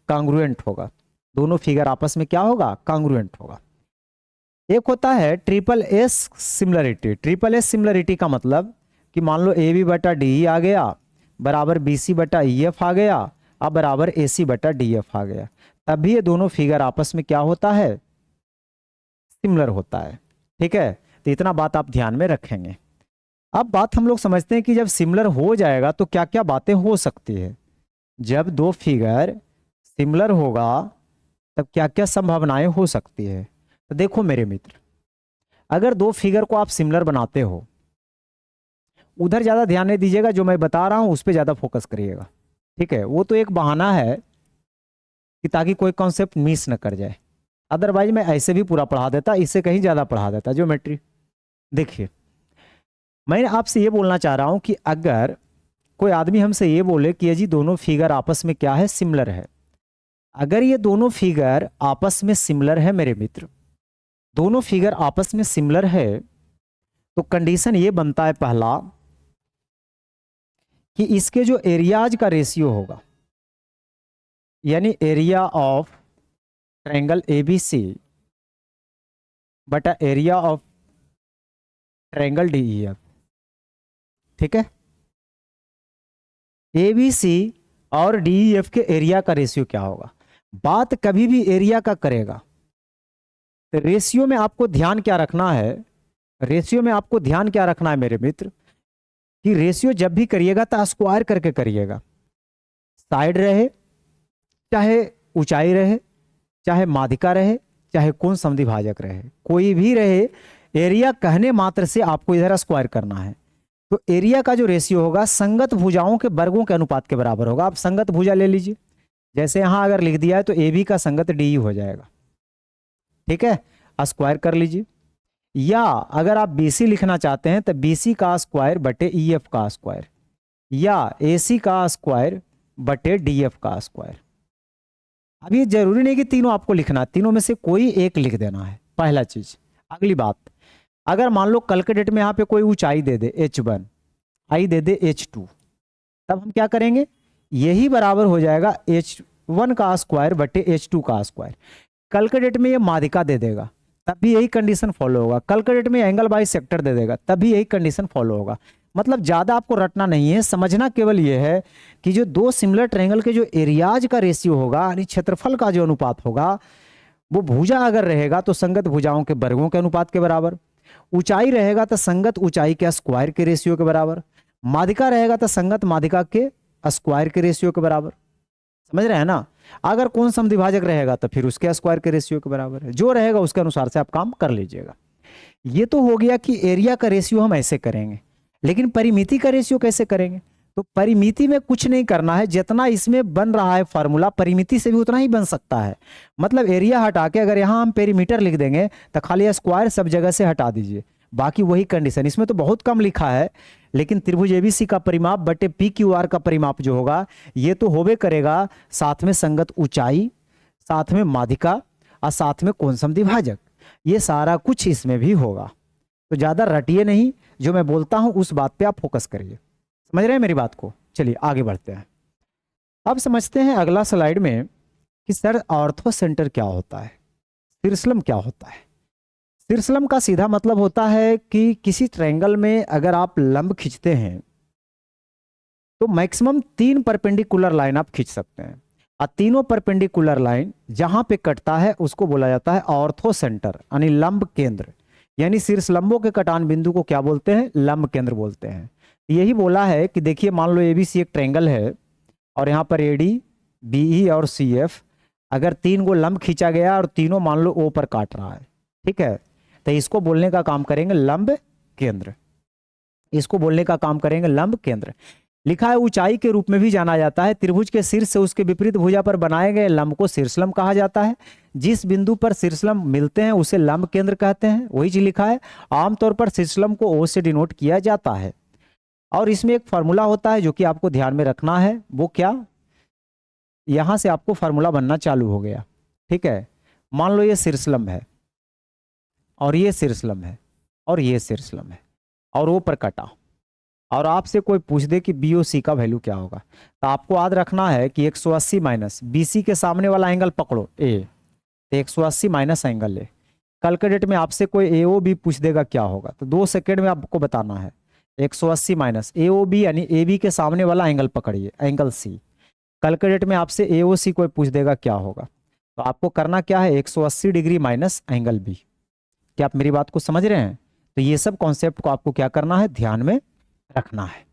कांग्रुएंट होगा। दोनों फिगर आपस में क्या होगा, कांग्रुएंट होगा। एक होता है triple S similarity. Triple S similarity का मतलब कि मान लो ए बी बटा डी ई आ गया बराबर बी सी बटा ई एफ आ गया, अब बराबर ए सी बटा डी एफ आ गया, तब भी ये दोनों फिगर आपस में क्या होता है, सिमिलर होता है। ठीक है, तो इतना बात आप ध्यान में रखेंगे। अब बात हम लोग समझते हैं कि जब सिमिलर हो जाएगा तो क्या क्या बातें हो सकती है। जब दो फिगर सिमिलर होगा तब क्या क्या संभावनाएं हो सकती है। तो देखो मेरे मित्र, अगर दो फिगर को आप सिमिलर बनाते हो, उधर ज्यादा ध्यान नहीं दीजिएगा, जो मैं बता रहा हूं उस पर ज्यादा फोकस करिएगा। ठीक है, वो तो एक बहाना है कि ताकि कोई कॉन्सेप्ट मिस न कर जाए, अदरवाइज मैं ऐसे भी पूरा पढ़ा देता, इससे कहीं ज्यादा पढ़ा देता ज्योमेट्री। देखिए, मैं आपसे ये बोलना चाह रहा हूं कि अगर कोई आदमी हमसे ये बोले कि ये जी दोनों फिगर आपस में क्या है, सिमिलर है। अगर ये दोनों फिगर आपस में सिमिलर है मेरे मित्र, दोनों फिगर आपस में सिमिलर है, तो कंडीशन ये बनता है पहला कि इसके जो एरियाज का रेशियो होगा, यानी एरिया ऑफ ट्रायंगल एबीसी बटा एरिया ऑफ ट्रायंगल डीईएफ। ठीक है, एबीसी और डीईएफ के एरिया का रेशियो क्या होगा। बात कभी भी एरिया का करेगा तो रेशियो में आपको ध्यान क्या रखना है, रेशियो में आपको ध्यान क्या रखना है मेरे मित्र, कि रेशियो जब भी करिएगा तो स्क्वायर करके करिएगा। साइड रहे, चाहे ऊंचाई रहे, चाहे माध्यिका रहे, चाहे कोण समद्विभाजक रहे, कोई भी रहे, एरिया कहने मात्र से आपको इधर स्क्वायर करना है। तो एरिया का जो रेशियो होगा संगत भुजाओं के वर्गों के अनुपात के बराबर होगा। आप संगत भुजा ले लीजिए, जैसे यहां अगर लिख दिया है तो ए बी का संगत डी हो जाएगा। ठीक है, स्क्वायर कर लीजिए। या अगर आप बी सी लिखना चाहते हैं तो बी सी का स्क्वायर बटे ई एफ का स्क्वायर, या ए सी का स्क्वायर बटे डी एफ का स्क्वायर। अब ये जरूरी नहीं कि तीनों आपको लिखना है, तीनों में से कोई एक लिख देना है, पहला चीज। अगली बात, अगर मान लो कल के डेट में यहाँ पे कोई ऊंचाई दे दे h1, आई दे दे h2, तब हम क्या करेंगे, यही बराबर हो जाएगा h1 का स्क्वायर बटे h2 का स्क्वायर। कल के डेट में ये माध्यिका दे देगा तब भी यही कंडीशन फॉलो होगा। कल के डेट में एंगल बाई सेक्टर दे देगा तब भी यही कंडीशन फॉलो होगा। मतलब ज्यादा आपको रटना नहीं है, समझना केवल ये है कि जो दो सिमिलर ट्रायंगल के जो एरियाज का रेशियो होगा, यानी क्षेत्रफल का जो अनुपात होगा, वो भुजा अगर रहेगा तो संगत भुजाओं के वर्गों के अनुपात के बराबर, ऊंचाई रहेगा तो संगत ऊंचाई के स्क्वायर के रेशियो के बराबर, माध्यिका रहेगा तो संगत माध्यिका के स्क्वायर के रेशियो के बराबर। समझ रहे हैं ना। अगर कोण समद्विभाजक रहेगा तो फिर उसके स्क्वायर के रेशियो के बराबर है, जो रहेगा उसके अनुसार से आप काम कर लीजिएगा। ये तो हो गया कि एरिया का रेशियो हम ऐसे करेंगे, लेकिन परिमिति का रेशियो कैसे करेंगे। तो परिमिति में कुछ नहीं करना है, जितना इसमें बन रहा है फॉर्मूला परिमिति से भी उतना ही बन सकता है। मतलब एरिया हटा के अगर यहाँ हम पेरीमीटर लिख देंगे तो खाली स्क्वायर सब जगह से हटा दीजिए, बाकी वही कंडीशन। इसमें तो बहुत कम लिखा है, लेकिन त्रिभुज एबीसी का परिमाप बटे पी क्यू आर का परिमाप जो होगा ये तो होबे करेगा, साथ में संगत ऊंचाई, साथ में माध्यिका और साथ में कोण समद्विभाजक, ये सारा कुछ इसमें भी होगा। तो ज्यादा रटिए नहीं, जो मैं बोलता हूं उस बात पे आप फोकस करिए। समझ रहे हैं मेरी बात को। चलिए आगे बढ़ते हैं। अब समझते हैं अगला स्लाइड में कि सर ऑर्थो सेंटर क्या होता है, शीर्षलंब क्या होता है। शीर्षलंब का सीधा मतलब होता है कि किसी ट्रायंगल में अगर आप लंब खींचते हैं तो मैक्सिमम 3 परपेंडिकुलर लाइन आप खींच सकते हैं, और तीनों परपेंडिकुलर लाइन जहां पे कटता है उसको बोला जाता है ऑर्थो सेंटर, यानी लंब केंद्र। यानी शीर्षलंबों के कटान बिंदु को क्या बोलते हैं, लंब केंद्र बोलते हैं। यही बोला है कि देखिए मान लो एबीसी एक ट्रायंगल है और यहाँ पर एडी, बीई और सीएफ, अगर 3 गो लंब खींचा गया और तीनों मान लो ओ पर काट रहा है, ठीक है, तो इसको बोलने का काम करेंगे लंब केंद्र, इसको बोलने का काम करेंगे लंब केंद्र। लिखा है ऊंचाई के रूप में भी जाना जाता है, त्रिभुज के शीर्ष से उसके विपरीत भुजा पर बनाए गए लंब को शीर्षलंब कहा जाता है। जिस बिंदु पर शीर्षलंब मिलते हैं उसे लंब केंद्र कहते हैं, वही चीज लिखा है। आमतौर पर शीर्षलंब को ओ से डिनोट किया जाता है, और इसमें एक फार्मूला होता है जो कि आपको ध्यान में रखना है। वो क्या, यहां से आपको फार्मूला बनना चालू हो गया, ठीक है। मान लो ये शीर्षलंब है और ये शीर्षलंब है और ये शीर्षलंब है और वो पर कटा, और आपसे कोई पूछ दे कि BOC का वैल्यू क्या होगा, तो आपको याद रखना है कि 180 माइनस BC के सामने वाला एंगल पकड़ो A, तो 180 माइनस एंगल A। कल के डेट में आपसे कोई AOB पूछ देगा क्या होगा, तो 2 सेकेंड में आपको बताना है। 180 माइनस AOB यानी AB के सामने वाला एंगल पकड़िए, एंगल C। कल के डेट में आपसे AOC कोई पूछ देगा क्या होगा, तो आपको करना क्या है, 180 डिग्री माइनस एंगल B। क्या आप मेरी बात को समझ रहे हैं? तो ये सब कॉन्सेप्ट को आपको क्या करना है, ध्यान में रखना है।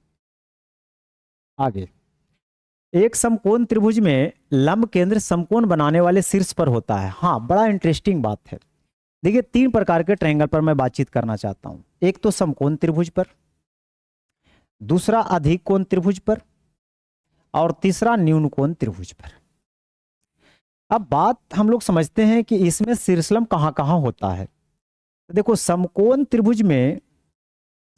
आगे, एक समकोण त्रिभुज में लंब केंद्र समकोण बनाने वाले शीर्ष पर होता है। हाँ, बड़ा इंटरेस्टिंग बात है। देखिए, 3 प्रकार के ट्रायंगल पर मैं बातचीत करना चाहता हूं। एक तो समकोण त्रिभुज पर, दूसरा अधिक कोण त्रिभुज पर, और तीसरा न्यून कोण त्रिभुज पर। अब बात हम लोग समझते हैं कि इसमें शीर्षलंब कहां कहां होता है। तो देखो, समकोण त्रिभुज में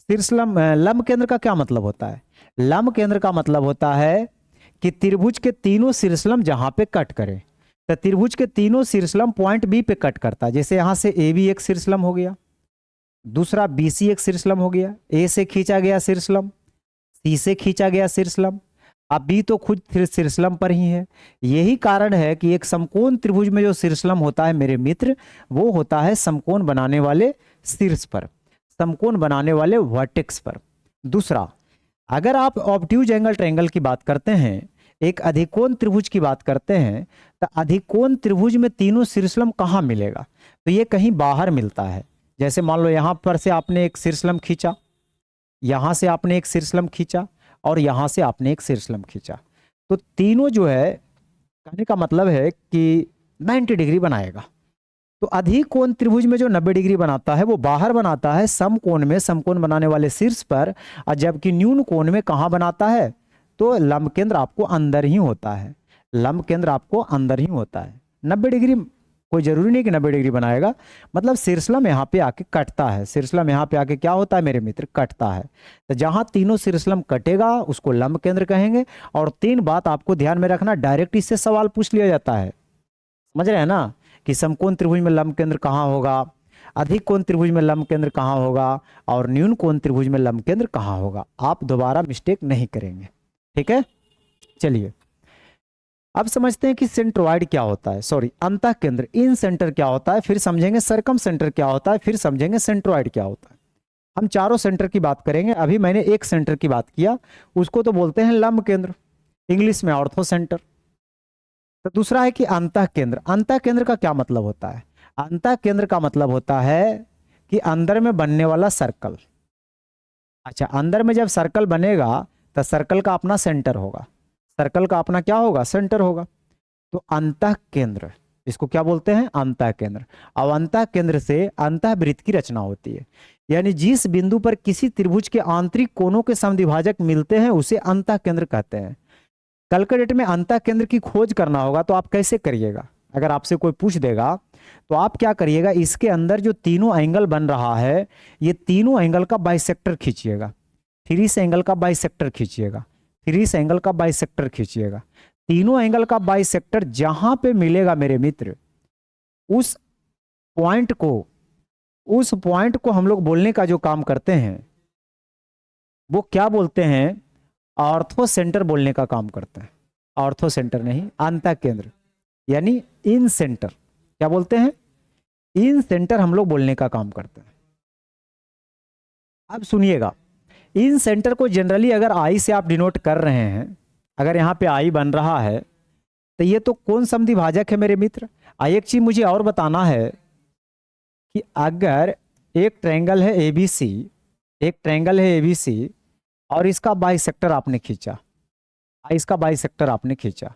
शीर्षलंब लंब केंद्र का क्या मतलब होता है? लंब केंद्र का मतलब होता है कि त्रिभुज के तीनों शीर्षलंब जहां पे कट करें, तो त्रिभुज के तीनों शीर्षलंब पॉइंट बी पे कट करता है। जैसे यहां से AB एक शीर्षलंब हो गया, दूसरा BC एक शीर्षलंब हो गया, A से खींचा गया शीर्षलंब, C से खींचा गया शीर्षलंब, अब B तो खुद शीर्षलंब पर ही है। यही कारण है कि एक समकोण त्रिभुज में जो शीर्षलंब होता है मेरे मित्र, वो होता है समकोण बनाने वाले शीर्ष पर, समकोण बनाने वाले वर्टेक्स पर। दूसरा, अगर आप ऑब्ट्यूज एंगल ट्रायंगल की बात करते हैं, एक अधिकोण त्रिभुज की बात करते हैं, तो अधिकोण त्रिभुज में तीनों शीर्षलंब कहाँ मिलेगा? तो ये कहीं बाहर मिलता है। जैसे मान लो यहां पर से आपने एक शीर्षलंब खींचा, यहां से आपने एक शीर्षलंब खींचा, और यहां से आपने एक शीर्षलंब खींचा, तो तीनों जो है, कहने का मतलब है कि 90 डिग्री बनाएगा। तो अधिक कोण त्रिभुज में जो 90 डिग्री बनाता है वो बाहर बनाता है समकोण में, समकोण बनाने वाले शीर्ष पर, और जबकि न्यून कोण में कहां बनाता है, तो लंब केंद्र आपको अंदर ही होता है, लंब केंद्र आपको अंदर ही होता है। 90 डिग्री कोई जरूरी नहीं कि 90 डिग्री बनाएगा, मतलब शीर्षलंब यहाँ पे आके कटता है, शीर्षलंब यहाँ पे आके क्या होता है मेरे मित्र, कटता है। तो जहां तीनों शीर्षलंब कटेगा उसको लंब केंद्र कहेंगे। और 3 बात आपको ध्यान में रखना, डायरेक्ट इससे सवाल पूछ लिया जाता है, समझ रहे हैं ना, कि समकोण त्रिभुज में लंब केंद्र कहाँ होगा, अधिक कोण त्रिभुज में लंब केंद्र कहाँ होगा, और न्यून कोण त्रिभुज में लंब केंद्र कहाँ होगा। आप दोबारा मिस्टेक नहीं करेंगे, ठीक है। चलिए, अब समझते हैं कि सेंट्रोइड क्या होता है, सॉरी अंतः केंद्र, इन सेंटर क्या होता है, फिर समझेंगे सरकम सेंटर क्या होता है, फिर समझेंगे सेंट्रोइड क्या होता है। हम चारों सेंटर की बात करेंगे। अभी मैंने एक सेंटर की बात किया, उसको तो बोलते हैं लंब केंद्र, इंग्लिश में ऑर्थो सेंटर। तो दूसरा है कि अंतः केंद्र। अंतः केंद्र का क्या मतलब होता है? अंतः केंद्र का मतलब होता है कि अंदर में बनने वाला सर्कल। अच्छा, अंदर में जब सर्कल बनेगा तो सर्कल का अपना सेंटर होगा, सर्कल का अपना क्या होगा, सेंटर होगा। तो अंतः केंद्र, इसको क्या बोलते हैं, अंतः केंद्र। अब अंतः केंद्र से अंतःवृत्त की रचना होती है, यानी जिस बिंदु पर किसी त्रिभुज के आंतरिक कोनों के समद्विभाजक मिलते हैं उसे अंतः केंद्र कहते हैं। कल के डेट में अंतः केंद्र की खोज करना होगा तो आप कैसे करिएगा? अगर आपसे कोई पूछ देगा तो आप क्या करिएगा, इसके अंदर जो तीनों एंगल बन रहा है, ये तीनों एंगल का बाइसेक्टर खींचिएगा, 30 एंगल का बाइसेक्टर खींचिएगा, 30 एंगल का बाइसेक्टर खींचिएगा। तीनों एंगल का बाइसेक्टर जहां पे मिलेगा मेरे मित्र, उस पॉइंट को हम लोग बोलने का जो काम करते हैं वो क्या बोलते हैं, ऑर्थो सेंटर बोलने का काम करते हैं। ऑर्थो सेंटर नहीं, अंतः केंद्र यानी इन सेंटर, क्या बोलते हैं, इन सेंटर हम लोग बोलने का काम करते हैं। अब सुनिएगा, इन सेंटर को जनरली अगर आई से आप डिनोट कर रहे हैं, अगर यहाँ पे आई बन रहा है तो ये तो कौन समद्विभाजक है मेरे मित्र। एक चीज मुझे और बताना है कि अगर एक ट्रायंगल है ABC, एक ट्रायंगल है ABC और इसका बाइसेक्टर आपने खींचा, इसका बाइसेक्टर आपने खींचा,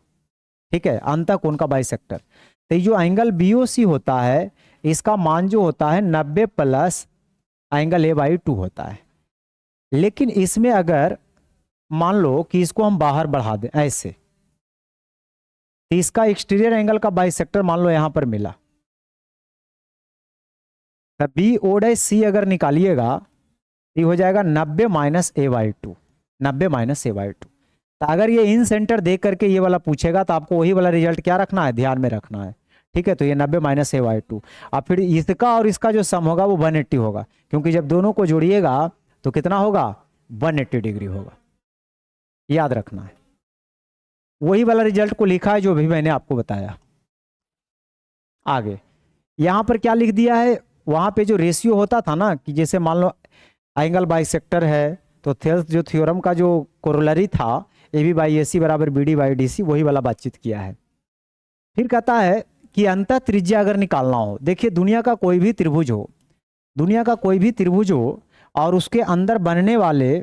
ठीक है, अंतः कोण का बाइसेक्टर, तो ये जो एंगल BOC होता है इसका मान जो होता है 90 प्लस एंगल A/2 होता है। लेकिन इसमें अगर मान लो कि इसको हम बाहर बढ़ा दें ऐसे, तो इसका एक्सटीरियर एंगल का बाइसेक्टर मान लो यहां पर मिला, तो BOC अगर निकालिएगा तो हो जाएगा 90 माइनस A/2, 90 माइनस A/2। तो अगर ये इन सेंटर दे करके ये वाला पूछेगा तो आपको वही वाला रिजल्ट क्या रखना है, ध्यान में रखना है, ठीक है। तो ये 90 माइनस A/2, अब फिर इसका और इसका जो सम होगा वो 180 होगा, क्योंकि जब दोनों को जोड़िएगा तो कितना होगा, 180 डिग्री होगा, याद रखना है। वही वाला रिजल्ट को लिखा है जो भी मैंने आपको बताया। आगे यहां पर क्या लिख दिया है, वहां पे जो रेशियो होता था ना, कि जैसे मान लो एंगल बाइसेक्टर है, तो थेल्स जो थ्योरम का जो कोरोलरी था A B by A C बराबर B D by D C, वही वाला बातचीत किया है। फिर कहता है कि अंतः त्रिज्या अगर निकालना हो, देखिए दुनिया का कोई भी त्रिभुज हो, दुनिया का कोई भी त्रिभुज हो और उसके अंदर बनने वाले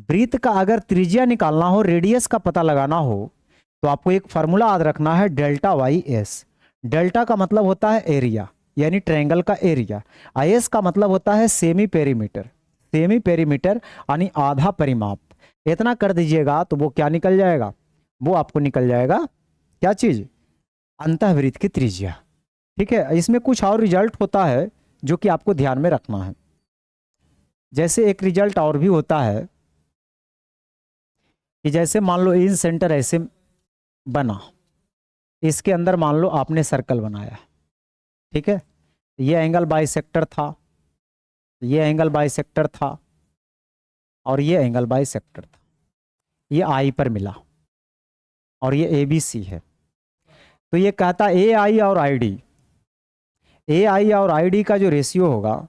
वृत्त का अगर त्रिज्या निकालना हो, रेडियस का पता लगाना हो, तो आपको एक फार्मूला याद रखना है, डेल्टा वाई एस। डेल्टा का मतलब होता है एरिया, यानी ट्रायंगल का एरिया। एस का मतलब होता है सेमी पेरीमीटर, सेमी पेरीमीटर यानी आधा परिमाप। इतना कर दीजिएगा तो वो क्या निकल जाएगा, वो आपको निकल जाएगा क्या चीज, अंतःवृत्त की त्रिज्या। ठीक है, इसमें कुछ और रिजल्ट होता है जो कि आपको ध्यान में रखना है। जैसे एक रिजल्ट और भी होता है कि जैसे मान लो इन सेंटर ऐसे बना, इसके अंदर मान लो आपने सर्कल बनाया, ठीक है, ये एंगल बाइसेक्टर था, ये एंगल बाइसेक्टर था और ये एंगल बाइसेक्टर था, ये आई पर मिला और ये ए बी सी है। तो ये कहता ए आई और आई डी, ए आई और आई डी का जो रेशियो होगा,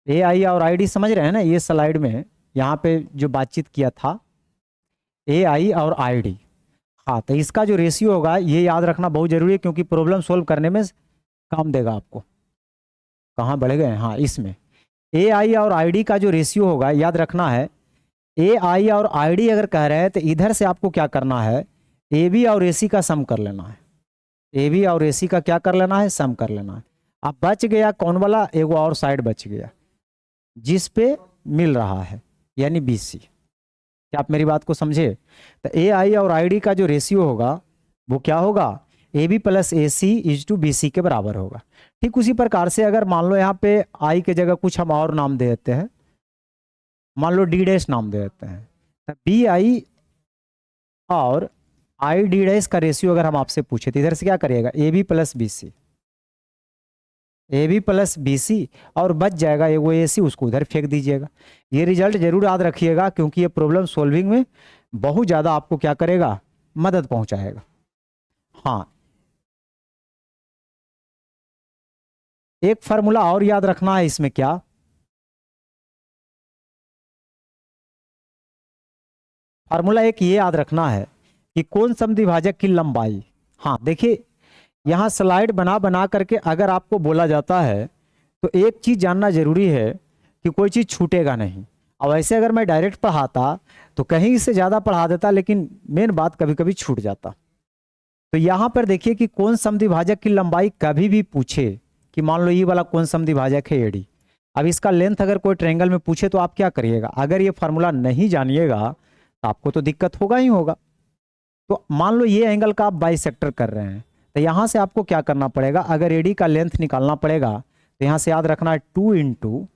ए आई और आई डी समझ रहे हैं ना, ये स्लाइड में यहाँ पे जो बातचीत किया था ए आई और आई डी, हाँ, तो इसका जो रेशियो होगा ये याद रखना बहुत जरूरी है, क्योंकि प्रॉब्लम सोल्व करने में काम देगा आपको। कहाँ बढ़ गए, हाँ, इसमें ए आई और आई डी का जो रेशियो होगा याद रखना है। ए आई और आई डी अगर कह रहे हैं तो इधर से आपको क्या करना है, ए बी और ए सी का सम कर लेना है, ए बी और ए सी का क्या कर लेना है, सम कर लेना है। अब बच गया कौन वाला, एक और साइड बच गया जिस पे मिल रहा है, यानी बी सी। क्या आप मेरी बात को समझे? तो ए आई और आई डी का जो रेशियो होगा वो क्या होगा, A B plus A C is to B C के बराबर होगा। ठीक उसी प्रकार से अगर मान लो यहाँ पे आई के जगह कुछ हम और नाम दे देते हैं, मान लो डी डैश नाम दे देते हैं, तो बी आई और आई डी डैश का रेशियो अगर हम आपसे पूछे तो इधर से क्या करिएगा, A B plus B C, A B plus B C, और बच जाएगा वो ए सी, उसको उधर फेंक दीजिएगा। ये रिजल्ट जरूर याद रखिएगा, क्योंकि ये प्रॉब्लम सॉल्विंग में बहुत ज़्यादा आपको क्या करेगा, मदद पहुंचाएगा। हाँ, एक फार्मूला और याद रखना है इसमें, क्या, फार्मूला एक ये याद रखना है कि कौन समद्विभाजक की लंबाई। हाँ देखिए, यहाँ स्लाइड बना बना करके अगर आपको बोला जाता है तो एक चीज जानना जरूरी है कि कोई चीज छूटेगा नहीं। अब ऐसे अगर मैं डायरेक्ट पढ़ाता तो कहीं से ज्यादा पढ़ा देता, लेकिन मेन बात कभी कभी छूट जाता। तो यहाँ पर देखिए कि कौन समद्विभाजक की लंबाई कभी भी पूछे, कि मान लो ये वाला कौन समद्विभाजक है एडी, अब इसका लेंथ अगर कोई ट्रायंगल में पूछे तो आप क्या करिएगा, अगर ये फार्मूला नहीं जानिएगा तो आपको तो दिक्कत होगा ही होगा। तो मान लो ये एंगल का आप बाइसेक्टर कर रहे हैं, तो यहाँ से आपको क्या करना पड़ेगा, अगर एडी का लेंथ निकालना पड़ेगा तो यहाँ से याद रखना है 2 into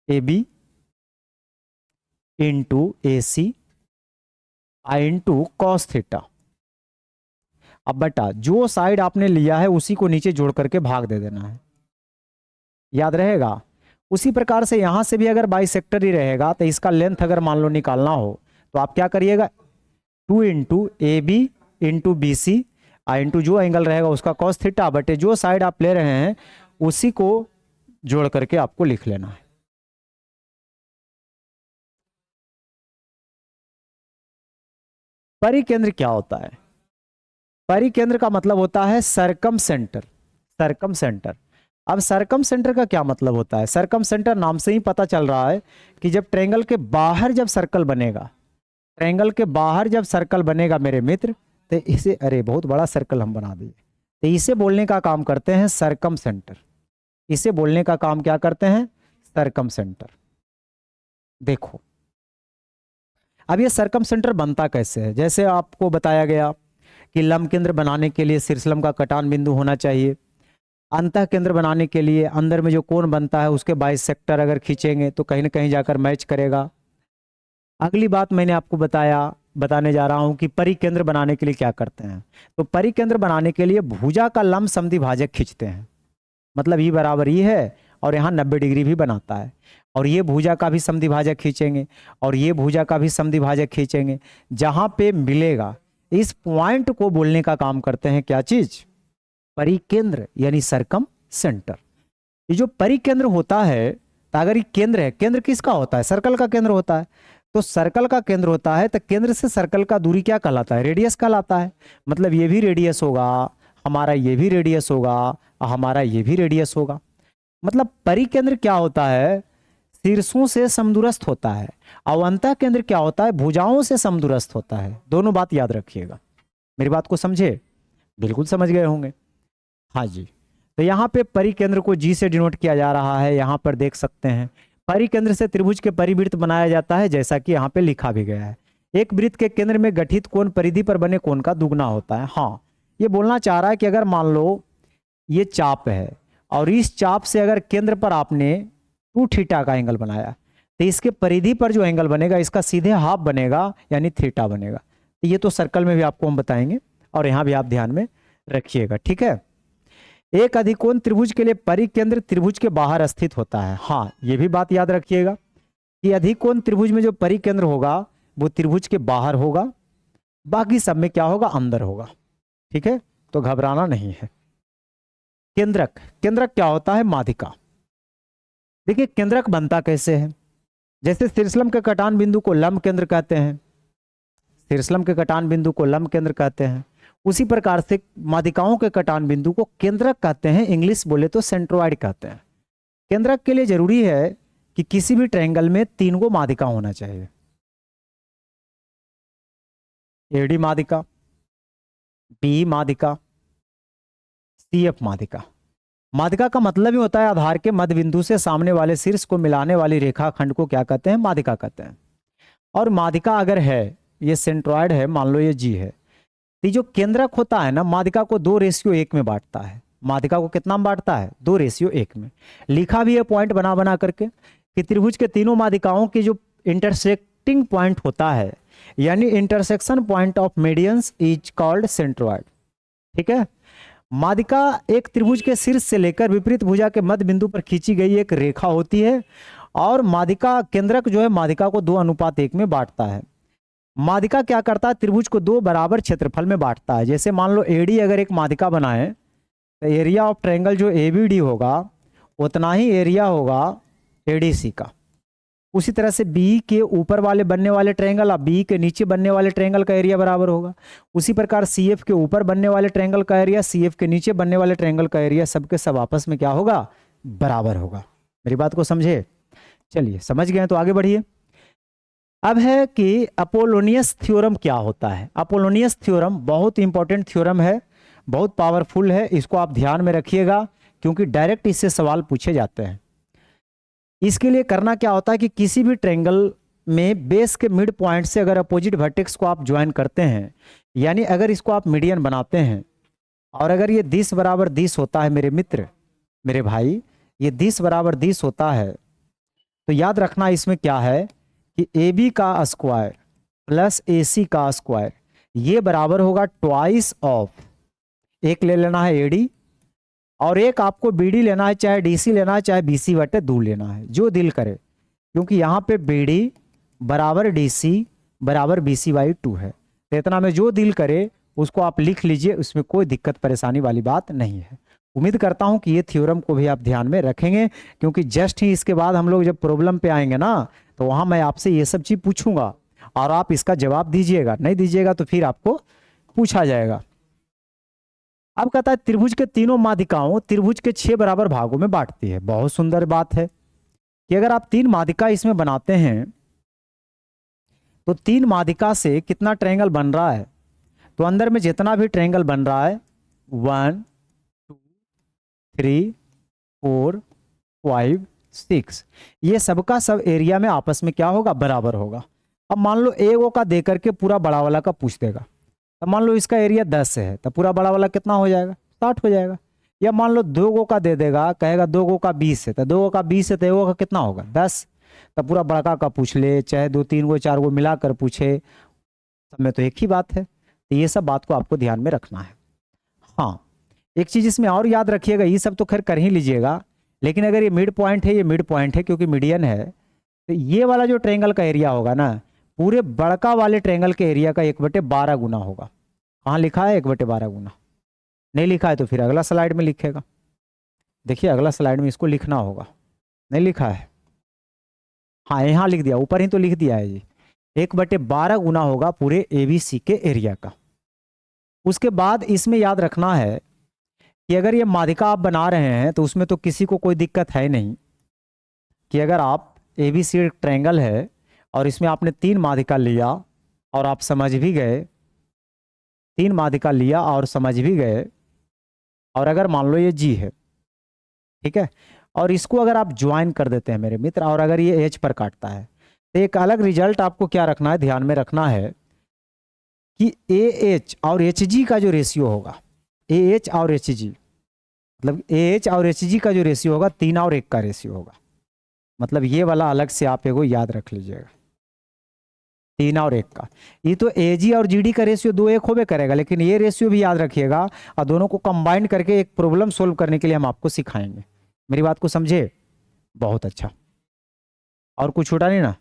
A B into A C I into cos theta. अब बेटा जो साइड आपने लिया है उसी को नीचे जोड़ करके भाग दे देना है, याद रहेगा। उसी प्रकार से यहां से भी अगर बाइसेक्टर ही रहेगा तो इसका लेंथ अगर मान लो निकालना हो तो आप क्या करिएगा, 2 into A B into B C I into जो एंगल रहेगा उसका कॉस थीटा, बटे जो साइड आप ले रहे हैं उसी को जोड़ करके आपको लिख लेना है। परिकेंद्र क्या होता है, परिकेंद्र का मतलब होता है सरकम सेंटर, सरकम सेंटर। अब सरकम सेंटर का क्या मतलब होता है, सरकम सेंटर नाम से ही पता चल रहा है कि जब ट्रायंगल के बाहर जब सर्कल बनेगा, ट्रायंगल के बाहर जब सर्कल बनेगा मेरे मित्र, तो इसे, अरे बहुत बड़ा सर्कल हम बना दिए, तो इसे बोलने का काम करते हैं सरकम सेंटर। इसे बोलने का काम क्या करते हैं, सरकम सेंटर। देखो अब ये सरकम सेंटर बनता कैसे है, जैसे आपको बताया गया कि लंब केंद्र बनाने के लिए शीर्षलंब का कटान बिंदु होना चाहिए, अंतः केंद्र बनाने के लिए अंदर में जो कोण बनता है उसके बाइसेक्टर अगर खींचेंगे तो कहीं ना कहीं जाकर मैच करेगा। अगली बात मैंने आपको बताने जा रहा हूं कि परिकेंद्र बनाने के लिए क्या करते हैं, तो परिकेंद्र बनाने के लिए भुजा का लंब समद्विभाजक खींचते हैं, मतलब ई बराबर ई है और यहाँ 90 डिग्री भी बनाता है, और ये भुजा का भी समद्विभाजक खींचेंगे और ये भुजा का भी समद्विभाजक खींचेंगे। जहां पे मिलेगा इस पॉइंट को बोलने का काम करते हैं क्या चीज? परिकेंद्र, यानी सरकम सेंटर। ये जो परिकेंद्र होता है, तो अगर ये केंद्र है, केंद्र किसका होता है? सर्कल का केंद्र होता है। तो सर्कल का केंद्र होता है, तो केंद्र से सर्कल का दूरी क्या कहलाता है? रेडियस कहलाता है। मतलब ये भी रेडियस होगा हमारा, ये भी रेडियस होगा, हमारा ये भी रेडियस होगा। मतलब परिकेंद्र क्या होता है? शीर्षों से समदूरस्थ होता है। अवंतः केंद्र क्या होता है? भुजाओं से समदूरस्थ होता है। दोनों बात याद रखिएगा। मेरी बात को समझे? बिल्कुल समझ गए होंगे। हाँ जी। तो यहाँ पे परिकेंद्र को जी से डिनोट किया जा रहा है। यहाँ पर देख सकते हैं परिकेंद्र से त्रिभुज के परिवृत्त बनाया जाता है, जैसा कि यहाँ पे लिखा भी गया है। एक वृत्त के केंद्र में गठित कोण परिधि पर बने कोण का दुगना होता है। हाँ, ये बोलना चाह रहा है कि अगर मान लो ये चाप है और इस चाप से अगर केंद्र पर आपने 2 थीटा का एंगल बनाया, तो इसके परिधि पर जो एंगल बनेगा इसका सीधे हाफ बनेगा, यानी थीटा बनेगा। तो ये तो सर्कल में भी आपको हम बताएंगे और यहाँ भी आप ध्यान में रखिएगा, ठीक है। एक अधिकोण त्रिभुज के लिए परिकेंद्र त्रिभुज के बाहर स्थित होता है। हाँ, ये भी बात याद रखिएगा कि अधिकोण त्रिभुज में जो परिकेंद्र होगा वो त्रिभुज के बाहर होगा, बाकी सब में क्या होगा? अंदर होगा, ठीक है। तो घबराना नहीं है। केंद्रक, केंद्रक क्या होता है? माध्यिका। देखिए केंद्रक बनता कैसे है? जैसे शीर्षलंब के कटान बिंदु को लंब केंद्र कहते हैं, शीर्षलंब के कटान बिंदु को लंब केंद्र कहते हैं, उसी प्रकार से माध्यिकाओं के कटान बिंदु को केंद्रक कहते हैं। इंग्लिश बोले तो सेंट्रोइड कहते हैं। केंद्रक के लिए जरूरी है कि किसी भी ट्रायंगल में 3 गो माध्यिका होना चाहिए। एडी माध्यिका, बी माध्यिका, सीएफ माध्यिका। माध्यिका का मतलब ही होता है आधार के मध्य बिंदु से सामने वाले शीर्ष को मिलाने वाली रेखा खंड को क्या कहते हैं? माध्यिका कहते हैं। और माध्यिका अगर है, ये सेंट्रोइड है, मान लो ये जी है, तो जो केंद्रक होता है ना, माध्यिका को 2:1 में बांटता है। माध्यिका को कितना में बांटता है? 2:1 में। लिखा भी है पॉइंट बना बना करके कि त्रिभुज के तीनों माध्यिकाओं की जो इंटरसेक्टिंग पॉइंट होता है, यानी intersection point of medians is called centroid, ठीक है। माध्यिका एक त्रिभुज के शीर्ष से लेकर विपरीत भुजा के मध्य बिंदु पर खींची गई एक रेखा होती है। और माध्यिका केंद्रक जो है माध्यिका को 2:1 में बांटता है। माध्यिका क्या करता है? त्रिभुज को 2 बराबर क्षेत्रफल में बांटता है। जैसे मान लो एडी अगर एक माध्यिका बनाए, तो एरिया ऑफ ट्रायंगल जो एबीडी होगा उतना ही एरिया होगा एडीसी का। उसी तरह से बी के ऊपर वाले बनने वाले ट्रायंगल और बी के नीचे बनने वाले ट्रायंगल का एरिया बराबर होगा। उसी प्रकार सीएफ के ऊपर बनने वाले ट्रायंगल का एरिया, सीएफ के नीचे बनने वाले ट्रायंगल का एरिया, सबके सब आपस में क्या होगा? बराबर होगा। मेरी बात को समझे? चलिए, समझ गए तो आगे बढ़िए। अब है कि अपोलोनियस थ्योरम क्या होता है। अपोलोनियस थ्योरम बहुत इंपॉर्टेंट थ्योरम है, बहुत पावरफुल है। इसको आप ध्यान में रखिएगा क्योंकि डायरेक्ट इससे सवाल पूछे जाते हैं। इसके लिए करना क्या होता है कि किसी भी ट्रायंगल में बेस के मिड पॉइंट से अगर अपोजिट वर्टेक्स को आप ज्वाइन करते हैं, यानी अगर इसको आप मीडियन बनाते हैं, और अगर ये 10 बराबर 10 होता है मेरे मित्र, मेरे भाई, ये 10 बराबर 10 होता है, तो याद रखना इसमें क्या है कि ए बी का स्क्वायर प्लस ए सी का स्क्वायर ये बराबर होगा ट्वाइस ऑफ, एक ले लेना है एडी और एक आपको बीडी लेना है, चाहे डीसी लेना है, चाहे बीसी बटे 2 लेना है, जो दिल करे, क्योंकि यहाँ पे बीडी बराबर डीसी बराबर बीसी बाई 2 है। तो इतना में जो दिल करे उसको आप लिख लीजिए, उसमें कोई दिक्कत परेशानी वाली बात नहीं है। उम्मीद करता हूं कि ये थ्योरम को भी आप ध्यान में रखेंगे, क्योंकि जस्ट ही इसके बाद हम लोग जब प्रॉब्लम पे आएंगे ना, तो वहां मैं आपसे ये सब चीज पूछूंगा और आप इसका जवाब दीजिएगा, नहीं दीजिएगा तो फिर आपको पूछा जाएगा। अब कहता है त्रिभुज के तीनों माध्यिकाओं त्रिभुज के 6 बराबर भागों में बांटती है। बहुत सुंदर बात है कि अगर आप 3 माध्यिका इसमें बनाते हैं तो 3 माध्यिका से कितना ट्रायंगल बन रहा है, तो अंदर में जितना भी ट्रायंगल बन रहा है 1 2 3 4 5 6, ये सबका सब एरिया में आपस में क्या होगा? बराबर होगा। अब मान लो ए ओ का दे करके पूरा बड़ा वाला का पूछ देगा, तो मान लो इसका एरिया 10 है, तो पूरा बड़ा वाला कितना हो जाएगा? 60 हो जाएगा। या मान लो 2 गो का दे देगा, कहेगा 2 गो का 20 है, तो 2 गो का 20 है तो एगो का कितना होगा? 10। तो पूरा बड़का का पूछ ले, चाहे 2 3 गो 4 गो मिलाकर पूछे, सब में तो एक ही बात है। तो ये सब बात को आपको ध्यान में रखना है। हाँ, एक चीज इसमें और याद रखिएगा, ये सब तो खैर कर ही लीजिएगा, लेकिन अगर ये मिड पॉइंट है, ये मिड पॉइंट है क्योंकि मीडियन है, तो ये वाला जो ट्रायंगल का एरिया होगा ना, पूरे बड़का वाले ट्रायंगल के एरिया का 1/12 गुना होगा। कहाँ लिखा है 1/12 गुना? नहीं लिखा है तो फिर अगला स्लाइड में लिखेगा। देखिए अगला स्लाइड में इसको लिखना होगा, नहीं लिखा है, हाँ यहाँ लिख दिया, ऊपर ही तो लिख दिया है जी। 1/12 गुना होगा पूरे ABC के एरिया का। उसके बाद इसमें याद रखना है कि अगर ये माध्यिका आप बना रहे हैं तो उसमें तो किसी को कोई दिक्कत है नहीं, कि अगर आप ABC ट्रायंगल है और इसमें आपने 3 माध्यिका लिया और आप समझ भी गए, 3 माध्यिका लिया और समझ भी गए, और अगर मान लो ये G है, ठीक है, और इसको अगर आप ज्वाइन कर देते हैं मेरे मित्र, और अगर ये H पर काटता है, तो एक अलग रिजल्ट आपको क्या रखना है, ध्यान में रखना है कि AH और HG का जो रेशियो होगा, AH और HG, मतलब AH और HG का जो रेशियो होगा 3 और 1 का रेशियो होगा। मतलब ये वाला अलग से आप एगो याद रख लीजिएगा, 3 और 1 का। ये तो AG और GD का रेशियो 2:1 होबे करेगा, लेकिन ये रेशियो भी याद रखिएगा, और दोनों को कंबाइन करके एक प्रॉब्लम सोल्व करने के लिए हम आपको सिखाएंगे। मेरी बात को समझे? बहुत अच्छा। और कुछ छूटा नहीं ना?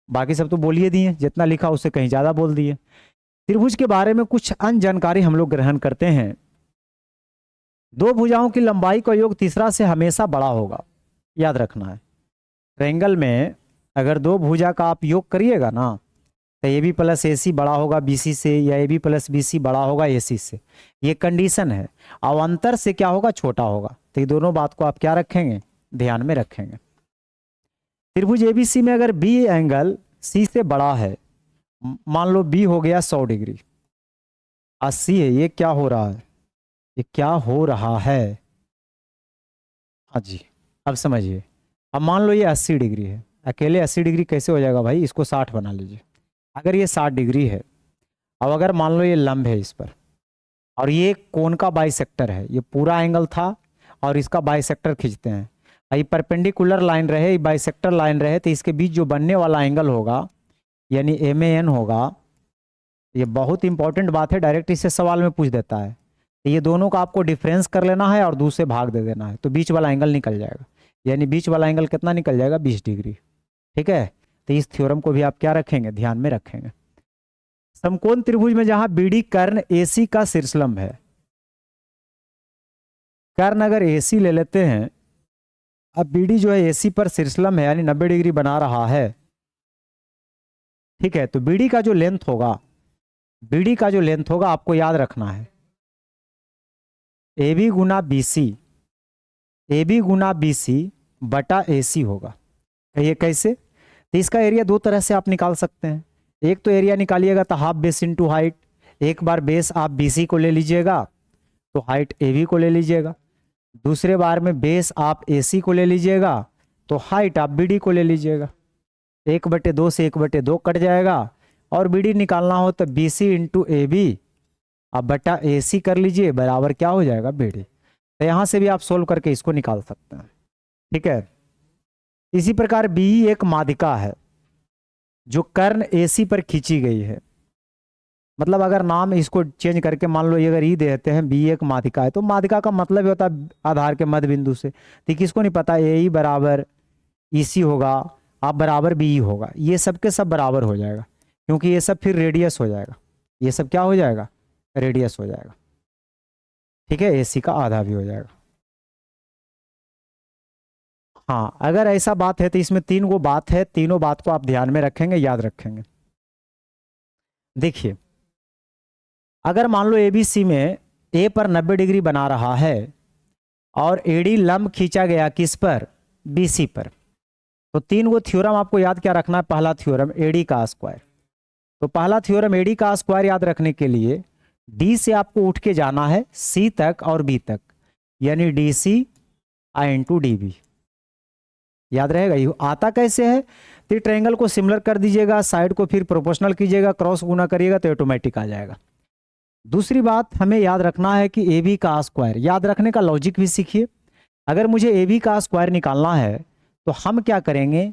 बाकी सब तो बोलिए दिए, जितना लिखा उससे कहीं ज़्यादा बोल दिए। त्रिभुज के बारे में कुछ अन्य जानकारी हम लोग ग्रहण करते हैं। 2 भुजाओं की लंबाई का योग तीसरा से हमेशा बड़ा होगा, याद रखना है। ट्रायंगल में अगर 2 भुजा का आप योग करिएगा ना, तो AB प्लस AC बड़ा होगा BC से, या AB प्लस BC बड़ा होगा AC से, ये कंडीशन है। और अंतर से क्या होगा, छोटा होगा। तो ये दोनों बात को आप क्या रखेंगे, ध्यान में रखेंगे। त्रिभुज ABC में अगर B एंगल C से बड़ा है, मान लो B हो गया 100 डिग्री, 80 है, ये क्या हो रहा है, ये क्या हो रहा है, हाँ जी अब समझिए। अब मान लो ये 80 डिग्री है, अकेले 80 डिग्री कैसे हो जाएगा भाई, इसको 60 बना लीजिए। अगर ये 60 डिग्री है, अब अगर मान लो ये लंब है इस पर, और ये कोण का बाइसेक्टर है, ये पूरा एंगल था और इसका बाइसेक्टर खींचते हैं, ये परपेंडिकुलर लाइन रहे, बाइसेक्टर लाइन रहे, तो इसके बीच जो बनने वाला एंगल होगा यानी MAN होगा। ये बहुत इंपॉर्टेंट बात है, डायरेक्ट इससे सवाल में पूछ देता है। तो ये दोनों का आपको डिफरेंस कर लेना है और 2 से भाग दे देना है, तो बीच वाला एंगल निकल जाएगा। यानी बीच वाला एंगल कितना निकल जाएगा, 20 डिग्री। ठीक है, तो इस थ्योरम को भी आप क्या रखेंगे, ध्यान में रखेंगे। समकोण त्रिभुज में जहां BD कर्ण AC का शीर्षलंब है, कर्ण अगर AC ले लेते हैं, अब BD जो है AC पर शीर्षलंब है यानी 90 डिग्री बना रहा है, ठीक है, तो BD का जो लेंथ होगा, BD का जो लेंथ होगा आपको याद रखना है AB गुना BC, AB गुना BC बटा AC होगा। ये कैसे? तो इसका एरिया 2 तरह से आप निकाल सकते हैं। एक तो एरिया निकालिएगा तो हाफ बेस इंटू हाइट, एक बार बेस आप BC को ले लीजिएगा तो हाइट AB को ले लीजिएगा, दूसरे बार में बेस आप AC को ले लीजिएगा तो हाइट आप BD को ले लीजिएगा। 1/2 से 1/2 कट जाएगा, और BD निकालना हो तो BC इंटू AB आप बटा AC कर लीजिए, बराबर क्या हो जाएगा, BD। तो यहाँ से भी आप सोल्व करके इसको निकाल सकते हैं। ठीक है, इसी प्रकार BE एक माध्यिका है जो कर्ण AC पर खींची गई है। मतलब अगर नाम इसको चेंज करके मान लो ये अगर E देते हैं, BE एक माध्यिका है, तो माध्यिका का मतलब होता है आधार के मध्य बिंदु से। तो किसको नहीं पता, AE बराबर EC होगा, आप बराबर BE होगा, ये सब के सब बराबर हो जाएगा, क्योंकि ये सब फिर रेडियस हो जाएगा, ये सब क्या हो जाएगा, रेडियस हो जाएगा। ठीक है, AC का आधा भी हो जाएगा। हाँ, अगर ऐसा बात है तो इसमें 3 गो बात है, तीनों बात को आप ध्यान में रखेंगे, याद रखेंगे। देखिए, अगर मान लो ABC में A पर 90 डिग्री बना रहा है और AD लंब खींचा गया किस पर, BC पर, तो 3 गो थ्योरम आपको याद क्या रखना है। पहला थ्योरम AD का स्क्वायर, तो पहला थ्योरम AD का स्क्वायर याद रखने के लिए D से आपको उठ के जाना है C तक और B तक, यानी DC इंटू DB, याद रहेगा। ये आता कैसे है, तो ट्रायंगल को सिमिलर कर दीजिएगा, साइड को फिर प्रोपोर्शनल कीजिएगा, क्रॉस गुना करिएगा तो ऑटोमेटिक आ जाएगा। दूसरी बात हमें याद रखना है कि AB का स्क्वायर, याद रखने का लॉजिक भी सीखिए। अगर मुझे AB का स्क्वायर निकालना है तो हम क्या करेंगे,